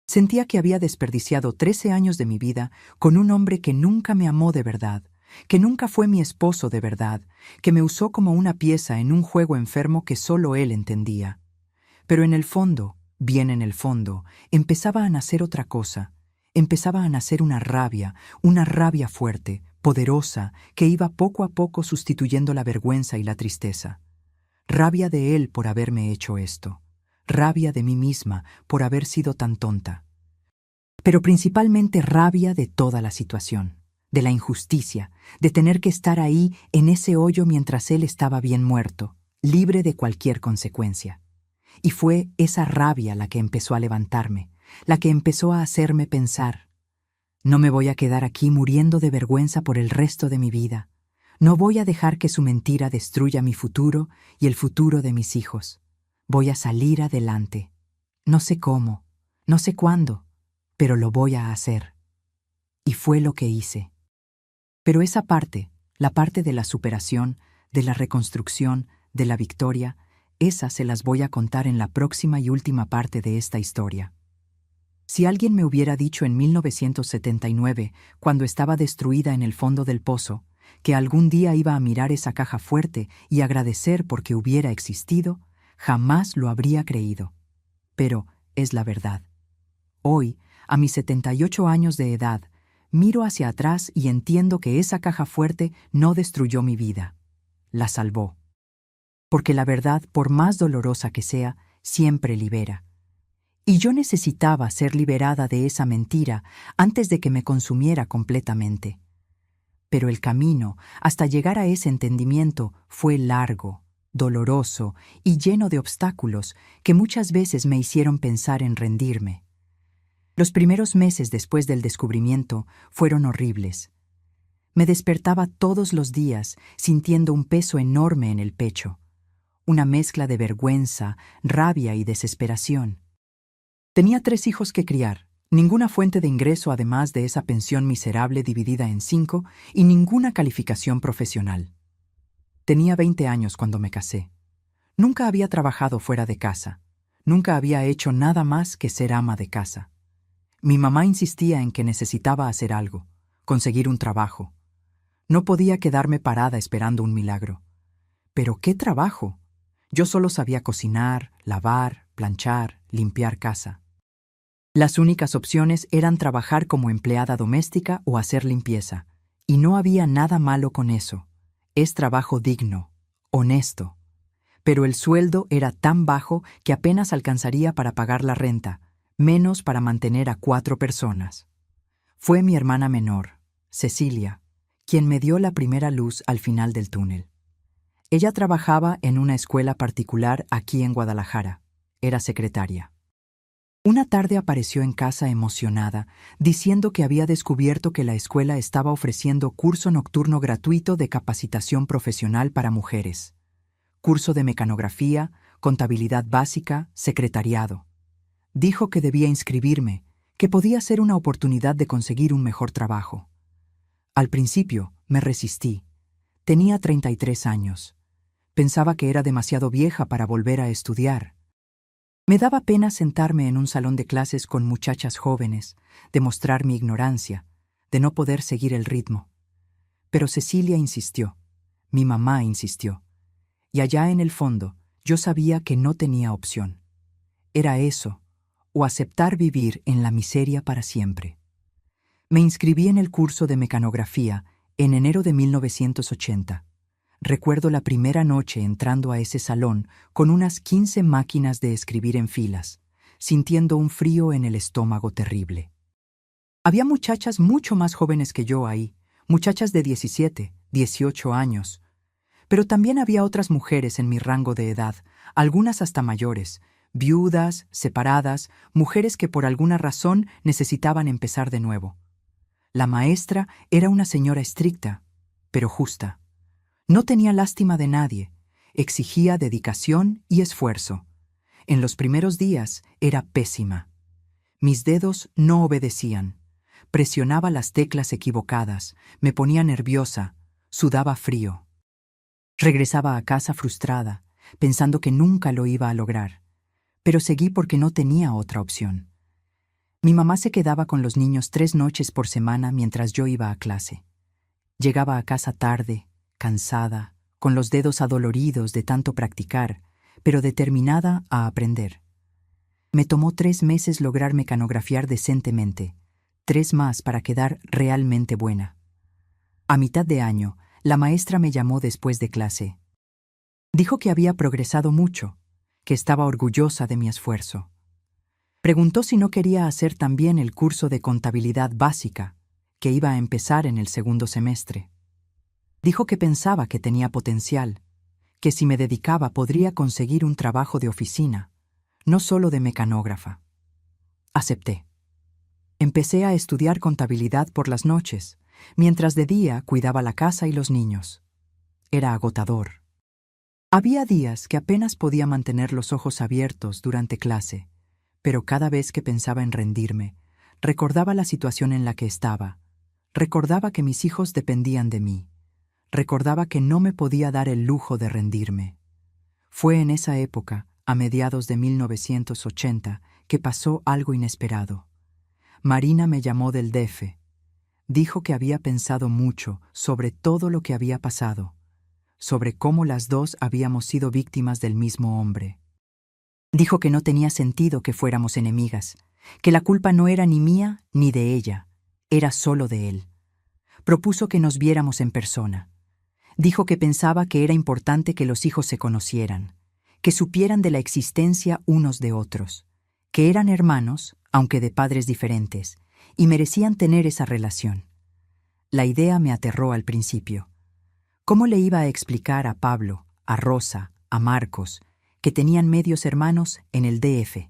Sentía que había desperdiciado 13 años de mi vida con un hombre que nunca me amó de verdad, que nunca fue mi esposo de verdad, que me usó como una pieza en un juego enfermo que solo él entendía. Pero en el fondo, bien en el fondo, empezaba a nacer otra cosa. Empezaba a nacer una rabia fuerte, poderosa, que iba poco a poco sustituyendo la vergüenza y la tristeza. Rabia de él por haberme hecho esto. Rabia de mí misma por haber sido tan tonta. Pero principalmente rabia de toda la situación, de la injusticia, de tener que estar ahí en ese hoyo mientras él estaba bien muerto, libre de cualquier consecuencia. Y fue esa rabia la que empezó a levantarme, la que empezó a hacerme pensar: no me voy a quedar aquí muriendo de vergüenza por el resto de mi vida. No voy a dejar que su mentira destruya mi futuro y el futuro de mis hijos. Voy a salir adelante. No sé cómo, no sé cuándo, pero lo voy a hacer. Y fue lo que hice. Pero esa parte, la parte de la superación, de la reconstrucción, de la victoria, esas se las voy a contar en la próxima y última parte de esta historia. Si alguien me hubiera dicho en 1979, cuando estaba destruida en el fondo del pozo, que algún día iba a mirar esa caja fuerte y agradecer porque hubiera existido, jamás lo habría creído. Pero es la verdad. Hoy, a mis 78 años de edad, miro hacia atrás y entiendo que esa caja fuerte no destruyó mi vida. La salvó. Porque la verdad, por más dolorosa que sea, siempre libera. Y yo necesitaba ser liberada de esa mentira antes de que me consumiera completamente. Pero el camino hasta llegar a ese entendimiento fue largo, doloroso y lleno de obstáculos que muchas veces me hicieron pensar en rendirme. Los primeros meses después del descubrimiento fueron horribles. Me despertaba todos los días sintiendo un peso enorme en el pecho, una mezcla de vergüenza, rabia y desesperación. Tenía 3 hijos que criar, ninguna fuente de ingreso además de esa pensión miserable dividida en 5 y ninguna calificación profesional. Tenía 20 años cuando me casé. Nunca había trabajado fuera de casa. Nunca había hecho nada más que ser ama de casa. Mi mamá insistía en que necesitaba hacer algo, conseguir un trabajo. No podía quedarme parada esperando un milagro. ¿Pero qué trabajo? Yo solo sabía cocinar, lavar, planchar, limpiar casa. Las únicas opciones eran trabajar como empleada doméstica o hacer limpieza, y no había nada malo con eso. Es trabajo digno, honesto. Pero el sueldo era tan bajo que apenas alcanzaría para pagar la renta, menos para mantener a 4 personas. Fue mi hermana menor, Cecilia, quien me dio la primera luz al final del túnel. Ella trabajaba en una escuela particular aquí en Guadalajara. Era secretaria. Una tarde apareció en casa emocionada, diciendo que había descubierto que la escuela estaba ofreciendo curso nocturno gratuito de capacitación profesional para mujeres. Curso de mecanografía, contabilidad básica, secretariado. Dijo que debía inscribirme, que podía ser una oportunidad de conseguir un mejor trabajo. Al principio me resistí. Tenía 33 años. Pensaba que era demasiado vieja para volver a estudiar. Me daba pena sentarme en un salón de clases con muchachas jóvenes, demostrar mi ignorancia, de no poder seguir el ritmo. Pero Cecilia insistió, mi mamá insistió, y allá en el fondo yo sabía que no tenía opción. Era eso, o aceptar vivir en la miseria para siempre. Me inscribí en el curso de mecanografía en enero de 1980. Recuerdo la primera noche entrando a ese salón con unas 15 máquinas de escribir en filas, sintiendo un frío en el estómago terrible. Había muchachas mucho más jóvenes que yo ahí, muchachas de 17, 18 años. Pero también había otras mujeres en mi rango de edad, algunas hasta mayores, viudas, separadas, mujeres que por alguna razón necesitaban empezar de nuevo. La maestra era una señora estricta, pero justa. No tenía lástima de nadie, exigía dedicación y esfuerzo. En los primeros días era pésima. Mis dedos no obedecían. Presionaba las teclas equivocadas, me ponía nerviosa, sudaba frío. Regresaba a casa frustrada, pensando que nunca lo iba a lograr, pero seguí porque no tenía otra opción. Mi mamá se quedaba con los niños 3 noches por semana mientras yo iba a clase. Llegaba a casa tarde, cansada, con los dedos adoloridos de tanto practicar, pero determinada a aprender. Me tomó 3 meses lograr mecanografiar decentemente, 3 más para quedar realmente buena. A mitad de año, la maestra me llamó después de clase. Dijo que había progresado mucho, que estaba orgullosa de mi esfuerzo. Preguntó si no quería hacer también el curso de contabilidad básica, que iba a empezar en el segundo semestre. Dijo que pensaba que tenía potencial, que si me dedicaba podría conseguir un trabajo de oficina, no solo de mecanógrafa. Acepté. Empecé a estudiar contabilidad por las noches, mientras de día cuidaba la casa y los niños. Era agotador. Había días que apenas podía mantener los ojos abiertos durante clase, pero cada vez que pensaba en rendirme, recordaba la situación en la que estaba, recordaba que mis hijos dependían de mí, recordaba que no me podía dar el lujo de rendirme. Fue en esa época, a mediados de 1980, que pasó algo inesperado. Marina me llamó del DF. Dijo que había pensado mucho sobre todo lo que había pasado, sobre cómo las dos habíamos sido víctimas del mismo hombre. Dijo que no tenía sentido que fuéramos enemigas, que la culpa no era ni mía ni de ella, era solo de él. Propuso que nos viéramos en persona. Dijo que pensaba que era importante que los hijos se conocieran, que supieran de la existencia unos de otros, que eran hermanos, aunque de padres diferentes, y merecían tener esa relación. La idea me aterró al principio. ¿Cómo le iba a explicar a Pablo, a Rosa, a Marcos, que tenían medios hermanos en el DF?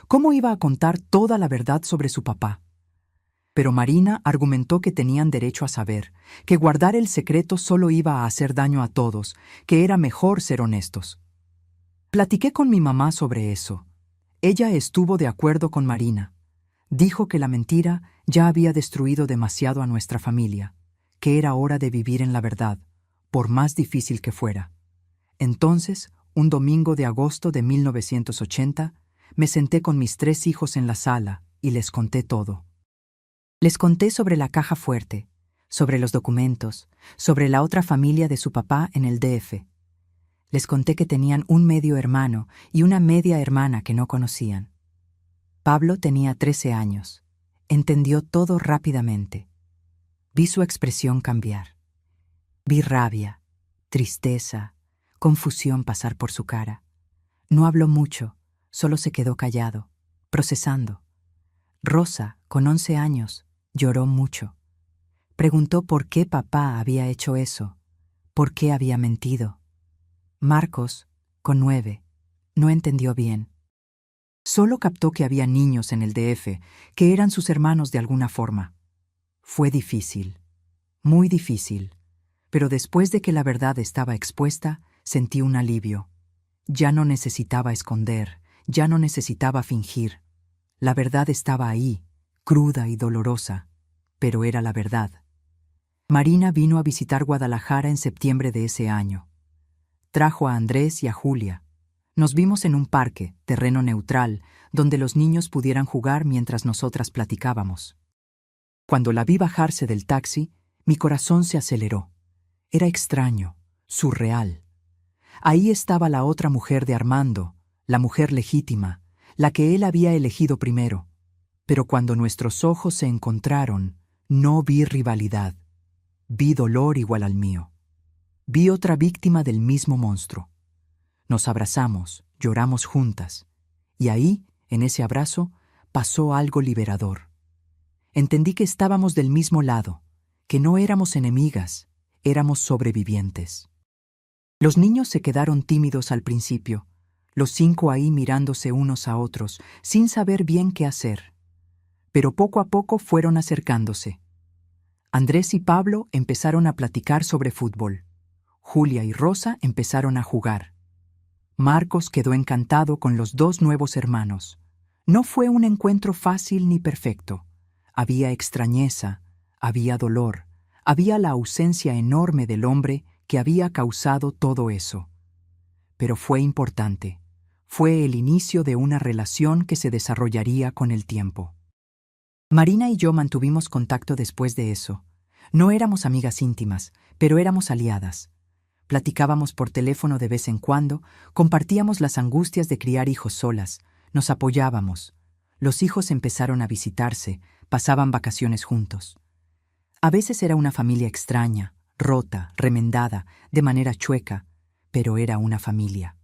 ¿Cómo iba a contar toda la verdad sobre su papá? Pero Marina argumentó que tenían derecho a saber, que guardar el secreto solo iba a hacer daño a todos, que era mejor ser honestos. Platiqué con mi mamá sobre eso. Ella estuvo de acuerdo con Marina. Dijo que la mentira ya había destruido demasiado a nuestra familia, que era hora de vivir en la verdad, por más difícil que fuera. Entonces, un domingo de agosto de 1980, me senté con mis 3 hijos en la sala y les conté todo. Les conté sobre la caja fuerte, sobre los documentos, sobre la otra familia de su papá en el DF. Les conté que tenían un medio hermano y una media hermana que no conocían. Pablo tenía 13 años. Entendió todo rápidamente. Vi su expresión cambiar. Vi rabia, tristeza, confusión pasar por su cara. No habló mucho, solo se quedó callado, procesando. Rosa, con 11 años, lloró mucho. Preguntó por qué papá había hecho eso, por qué había mentido. Marcos, con 9, no entendió bien. Solo captó que había niños en el DF, que eran sus hermanos de alguna forma. Fue difícil, muy difícil, pero después de que la verdad estaba expuesta, sentí un alivio. Ya no necesitaba esconder, ya no necesitaba fingir. La verdad estaba ahí, cruda y dolorosa, pero era la verdad. Marina vino a visitar Guadalajara en septiembre de ese año. Trajo a Andrés y a Julia. Nos vimos en un parque, terreno neutral, donde los niños pudieran jugar mientras nosotras platicábamos. Cuando la vi bajarse del taxi, mi corazón se aceleró. Era extraño, surreal. Ahí estaba la otra mujer de Armando, la mujer legítima, la que él había elegido primero. Pero cuando nuestros ojos se encontraron, no vi rivalidad. Vi dolor igual al mío. Vi otra víctima del mismo monstruo. Nos abrazamos, lloramos juntas. Y ahí, en ese abrazo, pasó algo liberador. Entendí que estábamos del mismo lado, que no éramos enemigas, éramos sobrevivientes. Los niños se quedaron tímidos al principio, los 5 ahí mirándose unos a otros, sin saber bien qué hacer. Pero poco a poco fueron acercándose. Andrés y Pablo empezaron a platicar sobre fútbol. Julia y Rosa empezaron a jugar. Marcos quedó encantado con los 2 nuevos hermanos. No fue un encuentro fácil ni perfecto. Había extrañeza, había dolor, había la ausencia enorme del hombre que había causado todo eso. Pero fue importante, Fue el inicio de una relación que se desarrollaría con el tiempo. Marina y yo mantuvimos contacto después de eso. No éramos amigas íntimas, pero éramos aliadas. Platicábamos por teléfono de vez en cuando, compartíamos las angustias de criar hijos solas, nos apoyábamos. Los hijos empezaron a visitarse, pasaban vacaciones juntos. A veces era una familia extraña, rota, remendada, de manera chueca, pero era una familia.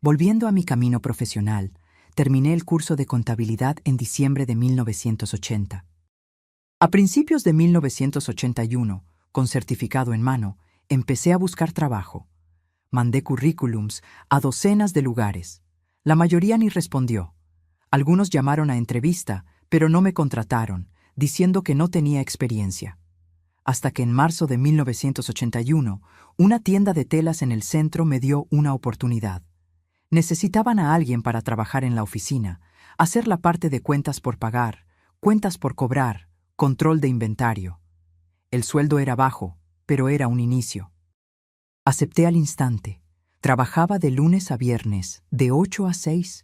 Volviendo a mi camino profesional, terminé el curso de contabilidad en diciembre de 1980. A principios de 1981, con certificado en mano, empecé a buscar trabajo. Mandé currículums a docenas de lugares. La mayoría ni respondió. Algunos llamaron a entrevista, pero no me contrataron, diciendo que no tenía experiencia. Hasta que en marzo de 1981, una tienda de telas en el centro me dio una oportunidad. Necesitaban a alguien para trabajar en la oficina, hacer la parte de cuentas por pagar, cuentas por cobrar, control de inventario. El sueldo era bajo, pero era un inicio. Acepté al instante. Trabajaba de lunes a viernes, de 8 a 6.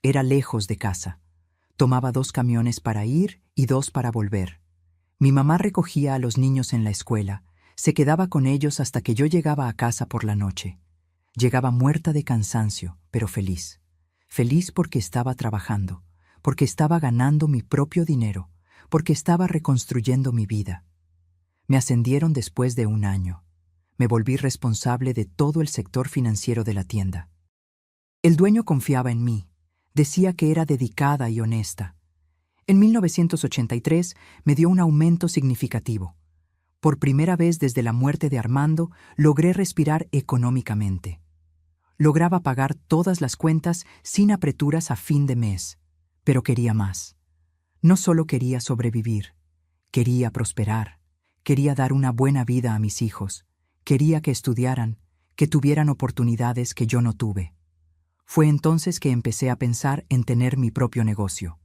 Era lejos de casa. Tomaba 2 camiones para ir y 2 para volver. Mi mamá recogía a los niños en la escuela, se quedaba con ellos hasta que yo llegaba a casa por la noche. Llegaba muerta de cansancio, pero feliz. Feliz porque estaba trabajando, porque estaba ganando mi propio dinero, porque estaba reconstruyendo mi vida. Me ascendieron después de 1 año. Me volví responsable de todo el sector financiero de la tienda. El dueño confiaba en mí. Decía que era dedicada y honesta. En 1983 me dio un aumento significativo. Por primera vez desde la muerte de Armando, logré respirar económicamente. Lograba pagar todas las cuentas sin apreturas a fin de mes, pero quería más. No solo quería sobrevivir, quería prosperar, quería dar una buena vida a mis hijos, quería que estudiaran, que tuvieran oportunidades que yo no tuve. Fue entonces que empecé a pensar en tener mi propio negocio.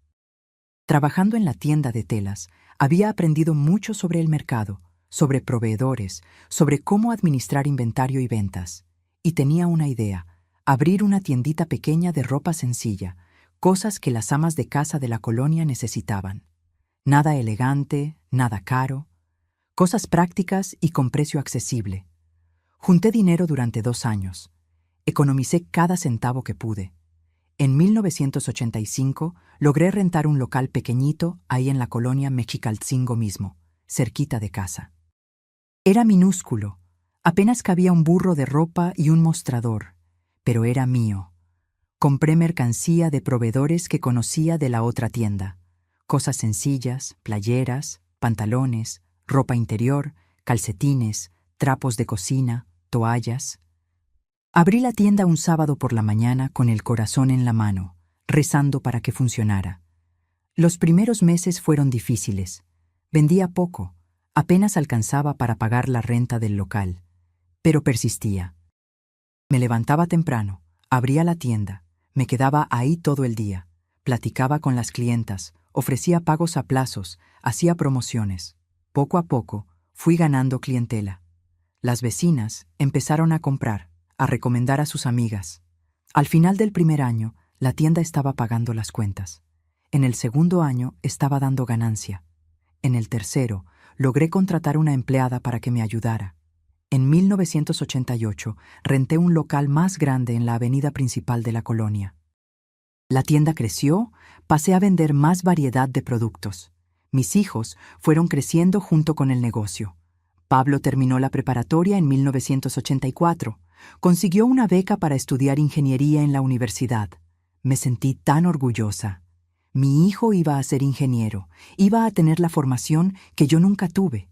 Trabajando en la tienda de telas, había aprendido mucho sobre el mercado, sobre proveedores, sobre cómo administrar inventario y ventas. Y tenía una idea: abrir una tiendita pequeña de ropa sencilla, cosas que las amas de casa de la colonia necesitaban. Nada elegante, nada caro, cosas prácticas y con precio accesible. Junté dinero durante 2 años. Economicé cada centavo que pude. En 1985 logré rentar un local pequeñito ahí en la colonia Mexicalcingo mismo, cerquita de casa. Era minúsculo, apenas cabía un burro de ropa y un mostrador, pero era mío. Compré mercancía de proveedores que conocía de la otra tienda. Cosas sencillas, playeras, pantalones, ropa interior, calcetines, trapos de cocina, toallas. Abrí la tienda un sábado por la mañana con el corazón en la mano, rezando para que funcionara. Los primeros meses fueron difíciles. Vendía poco, apenas alcanzaba para pagar la renta del local, pero persistía. Me levantaba temprano, abría la tienda, me quedaba ahí todo el día, platicaba con las clientas, ofrecía pagos a plazos, hacía promociones. Poco a poco fui ganando clientela. Las vecinas empezaron a comprar, a recomendar a sus amigas. Al final del primer año, la tienda estaba pagando las cuentas. En el segundo año estaba dando ganancia. En el tercero, logré contratar una empleada para que me ayudara. En 1988, renté un local más grande en la avenida principal de la colonia. La tienda creció, pasé a vender más variedad de productos. Mis hijos fueron creciendo junto con el negocio. Pablo terminó la preparatoria en 1984. Consiguió una beca para estudiar ingeniería en la universidad. Me sentí tan orgullosa. Mi hijo iba a ser ingeniero, iba a tener la formación que yo nunca tuve.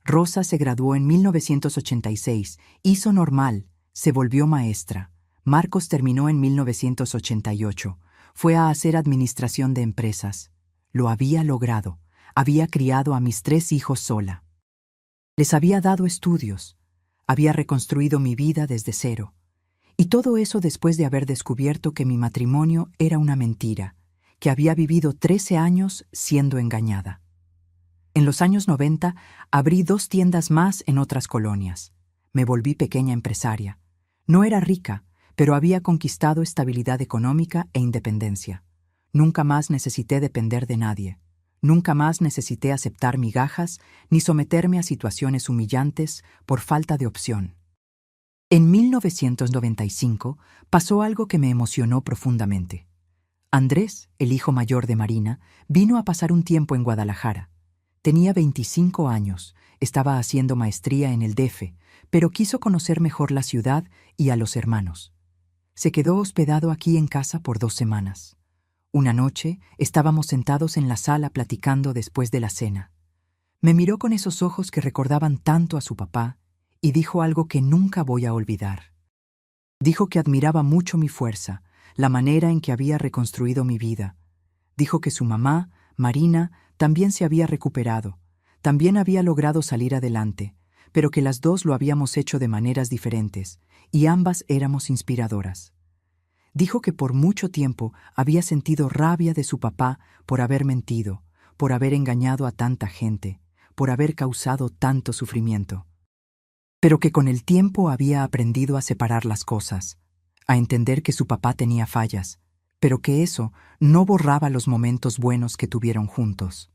Rosa se graduó en 1986, hizo normal, se volvió maestra. Marcos terminó en 1988, fue a hacer administración de empresas. Lo había logrado, había criado a mis 3 hijos sola. Les había dado estudios, había reconstruido mi vida desde cero. Y todo eso después de haber descubierto que mi matrimonio era una mentira, que había vivido 13 años siendo engañada. En los años 90 abrí 2 tiendas más en otras colonias. Me volví pequeña empresaria. No era rica, pero había conquistado estabilidad económica e independencia. Nunca más necesité depender de nadie. Nunca más necesité aceptar migajas ni someterme a situaciones humillantes por falta de opción. En 1995 pasó algo que me emocionó profundamente. Andrés, el hijo mayor de Marina, vino a pasar un tiempo en Guadalajara. Tenía 25 años, estaba haciendo maestría en el DF, pero quiso conocer mejor la ciudad y a los hermanos. Se quedó hospedado aquí en casa por 2 semanas. Una noche estábamos sentados en la sala platicando después de la cena. Me miró con esos ojos que recordaban tanto a su papá y dijo algo que nunca voy a olvidar. Dijo que admiraba mucho mi fuerza, la manera en que había reconstruido mi vida. Dijo que su mamá, Marina, también se había recuperado, también había logrado salir adelante, pero que las dos lo habíamos hecho de maneras diferentes, y ambas éramos inspiradoras. Dijo que por mucho tiempo había sentido rabia de su papá por haber mentido, por haber engañado a tanta gente, por haber causado tanto sufrimiento. Pero que con el tiempo había aprendido a separar las cosas, a entender que su papá tenía fallas, pero que eso no borraba los momentos buenos que tuvieron juntos.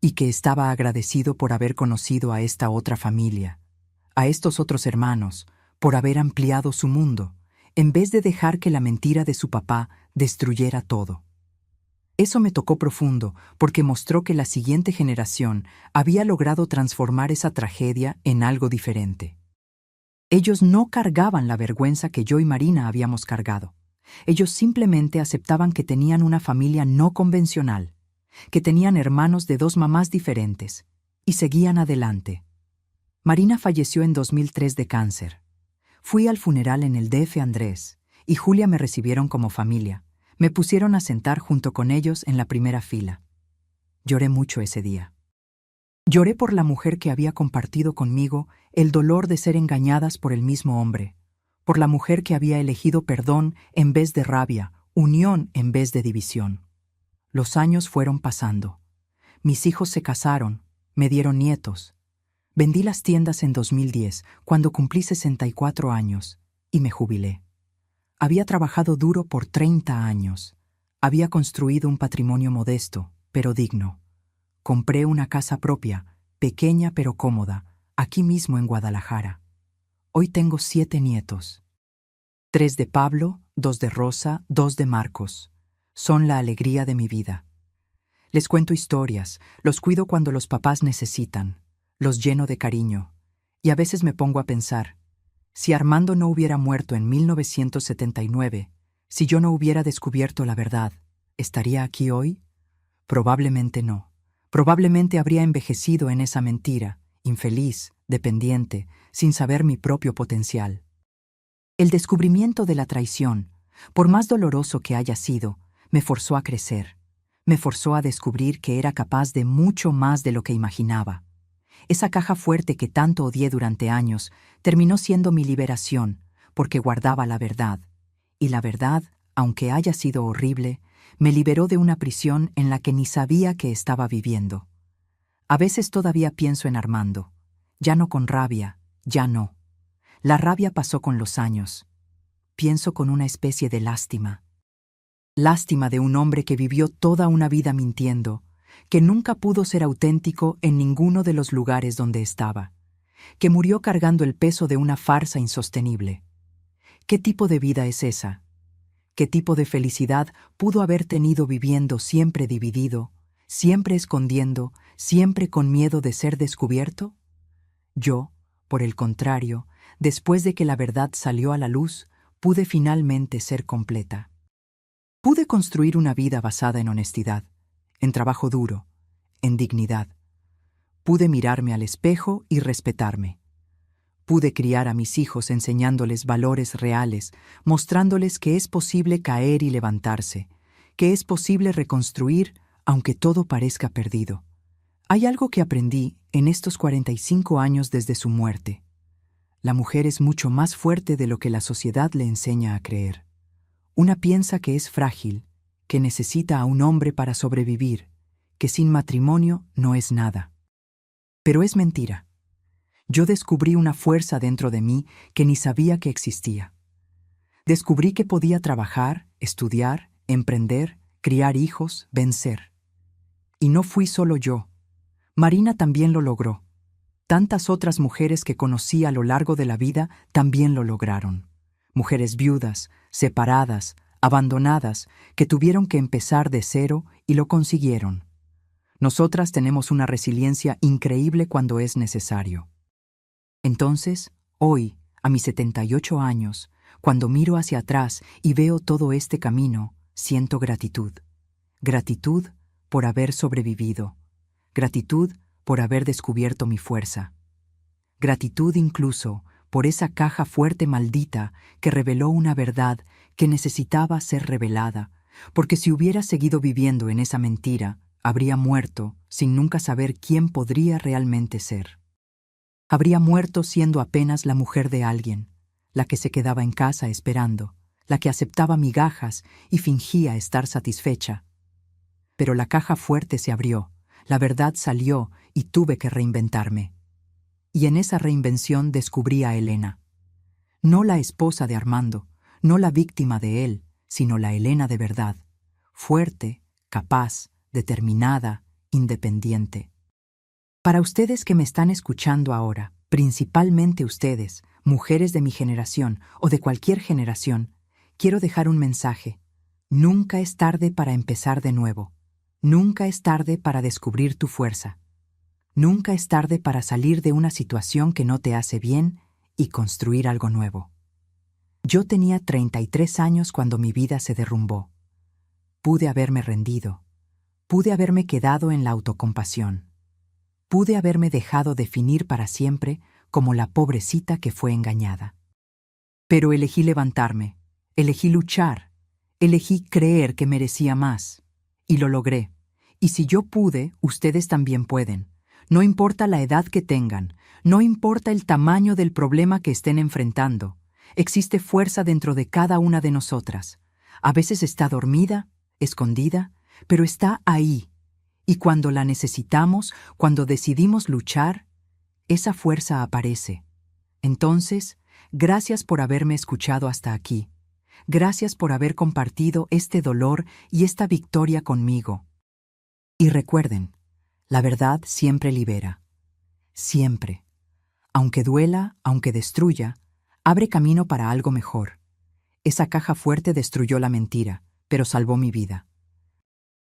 Y que estaba agradecido por haber conocido a esta otra familia, a estos otros hermanos, por haber ampliado su mundo, en vez de dejar que la mentira de su papá destruyera todo. Eso me tocó profundo porque mostró que la siguiente generación había logrado transformar esa tragedia en algo diferente. Ellos no cargaban la vergüenza que yo y Marina habíamos cargado. Ellos simplemente aceptaban que tenían una familia no convencional, que tenían hermanos de 2 mamás diferentes, y seguían adelante. Marina falleció en 2003 de cáncer. Fui al funeral en el DF Andrés, y Julia me recibieron como familia. Me pusieron a sentar junto con ellos en la primera fila. Lloré mucho ese día. Lloré por la mujer que había compartido conmigo el dolor de ser engañadas por el mismo hombre, por la mujer que había elegido perdón en vez de rabia, unión en vez de división. Los años fueron pasando. Mis hijos se casaron, me dieron nietos. Vendí las tiendas en 2010, cuando cumplí 64 años, y me jubilé. Había trabajado duro por 30 años. Había construido un patrimonio modesto, pero digno. Compré una casa propia, pequeña pero cómoda, aquí mismo en Guadalajara. Hoy tengo 7 nietos. 3 de Pablo, 2 de Rosa, 2 de Marcos. Son la alegría de mi vida. Les cuento historias, los cuido cuando los papás necesitan, los lleno de cariño. Y a veces me pongo a pensar, si Armando no hubiera muerto en 1979, si yo no hubiera descubierto la verdad, ¿estaría aquí hoy? Probablemente no. Probablemente habría envejecido en esa mentira, infeliz, dependiente, sin saber mi propio potencial. El descubrimiento de la traición, por más doloroso que haya sido, me forzó a crecer. Me forzó a descubrir que era capaz de mucho más de lo que imaginaba. Esa caja fuerte que tanto odié durante años terminó siendo mi liberación, porque guardaba la verdad. Y la verdad, aunque haya sido horrible, me liberó de una prisión en la que ni sabía que estaba viviendo. A veces todavía pienso en Armando. Ya no con rabia, ya no. La rabia pasó con los años. Pienso con una especie de lástima. Lástima de un hombre que vivió toda una vida mintiendo, que nunca pudo ser auténtico en ninguno de los lugares donde estaba, que murió cargando el peso de una farsa insostenible. ¿Qué tipo de vida es esa? ¿Qué tipo de felicidad pudo haber tenido viviendo siempre dividido, siempre escondiendo, siempre con miedo de ser descubierto? Yo, por el contrario, después de que la verdad salió a la luz, pude finalmente ser completa. Pude construir una vida basada en honestidad, en trabajo duro, en dignidad. Pude mirarme al espejo y respetarme. Pude criar a mis hijos enseñándoles valores reales, mostrándoles que es posible caer y levantarse, que es posible reconstruir aunque todo parezca perdido. Hay algo que aprendí en estos 45 años desde su muerte. La mujer es mucho más fuerte de lo que la sociedad le enseña a creer. Una piensa que es frágil, que necesita a un hombre para sobrevivir, que sin matrimonio no es nada. Pero es mentira. Yo descubrí una fuerza dentro de mí que ni sabía que existía. Descubrí que podía trabajar, estudiar, emprender, criar hijos, vencer. Y no fui solo yo. Marina también lo logró. Tantas otras mujeres que conocí a lo largo de la vida también lo lograron. Mujeres viudas, separadas, abandonadas, que tuvieron que empezar de cero y lo consiguieron. Nosotras tenemos una resiliencia increíble cuando es necesario. Entonces, hoy, a mis 78 años, cuando miro hacia atrás y veo todo este camino, siento gratitud. Gratitud por haber sobrevivido. Gratitud por haber descubierto mi fuerza. Gratitud incluso por esa caja fuerte maldita que reveló una verdad que necesitaba ser revelada, porque si hubiera seguido viviendo en esa mentira, habría muerto sin nunca saber quién podría realmente ser. Habría muerto siendo apenas la mujer de alguien, la que se quedaba en casa esperando, la que aceptaba migajas y fingía estar satisfecha. Pero la caja fuerte se abrió, la verdad salió y tuve que reinventarme. Y en esa reinvención descubrí a Elena. No la esposa de Armando, no la víctima de él, sino la Elena de verdad. Fuerte, capaz, determinada, independiente. Para ustedes que me están escuchando ahora, principalmente ustedes, mujeres de mi generación o de cualquier generación, quiero dejar un mensaje. Nunca es tarde para empezar de nuevo. Nunca es tarde para descubrir tu fuerza. Nunca es tarde para salir de una situación que no te hace bien y construir algo nuevo. Yo tenía 33 años cuando mi vida se derrumbó. Pude haberme rendido. Pude haberme quedado en la autocompasión. Pude haberme dejado definir para siempre como la pobrecita que fue engañada. Pero elegí levantarme, elegí luchar, elegí creer que merecía más. Y lo logré. Y si yo pude, ustedes también pueden. No importa la edad que tengan, no importa el tamaño del problema que estén enfrentando, existe fuerza dentro de cada una de nosotras. A veces está dormida, escondida, pero está ahí. Y cuando la necesitamos, cuando decidimos luchar, esa fuerza aparece. Entonces, gracias por haberme escuchado hasta aquí. Gracias por haber compartido este dolor y esta victoria conmigo. Y recuerden, la verdad siempre libera. Siempre. Aunque duela, aunque destruya, abre camino para algo mejor. Esa caja fuerte destruyó la mentira, pero salvó mi vida.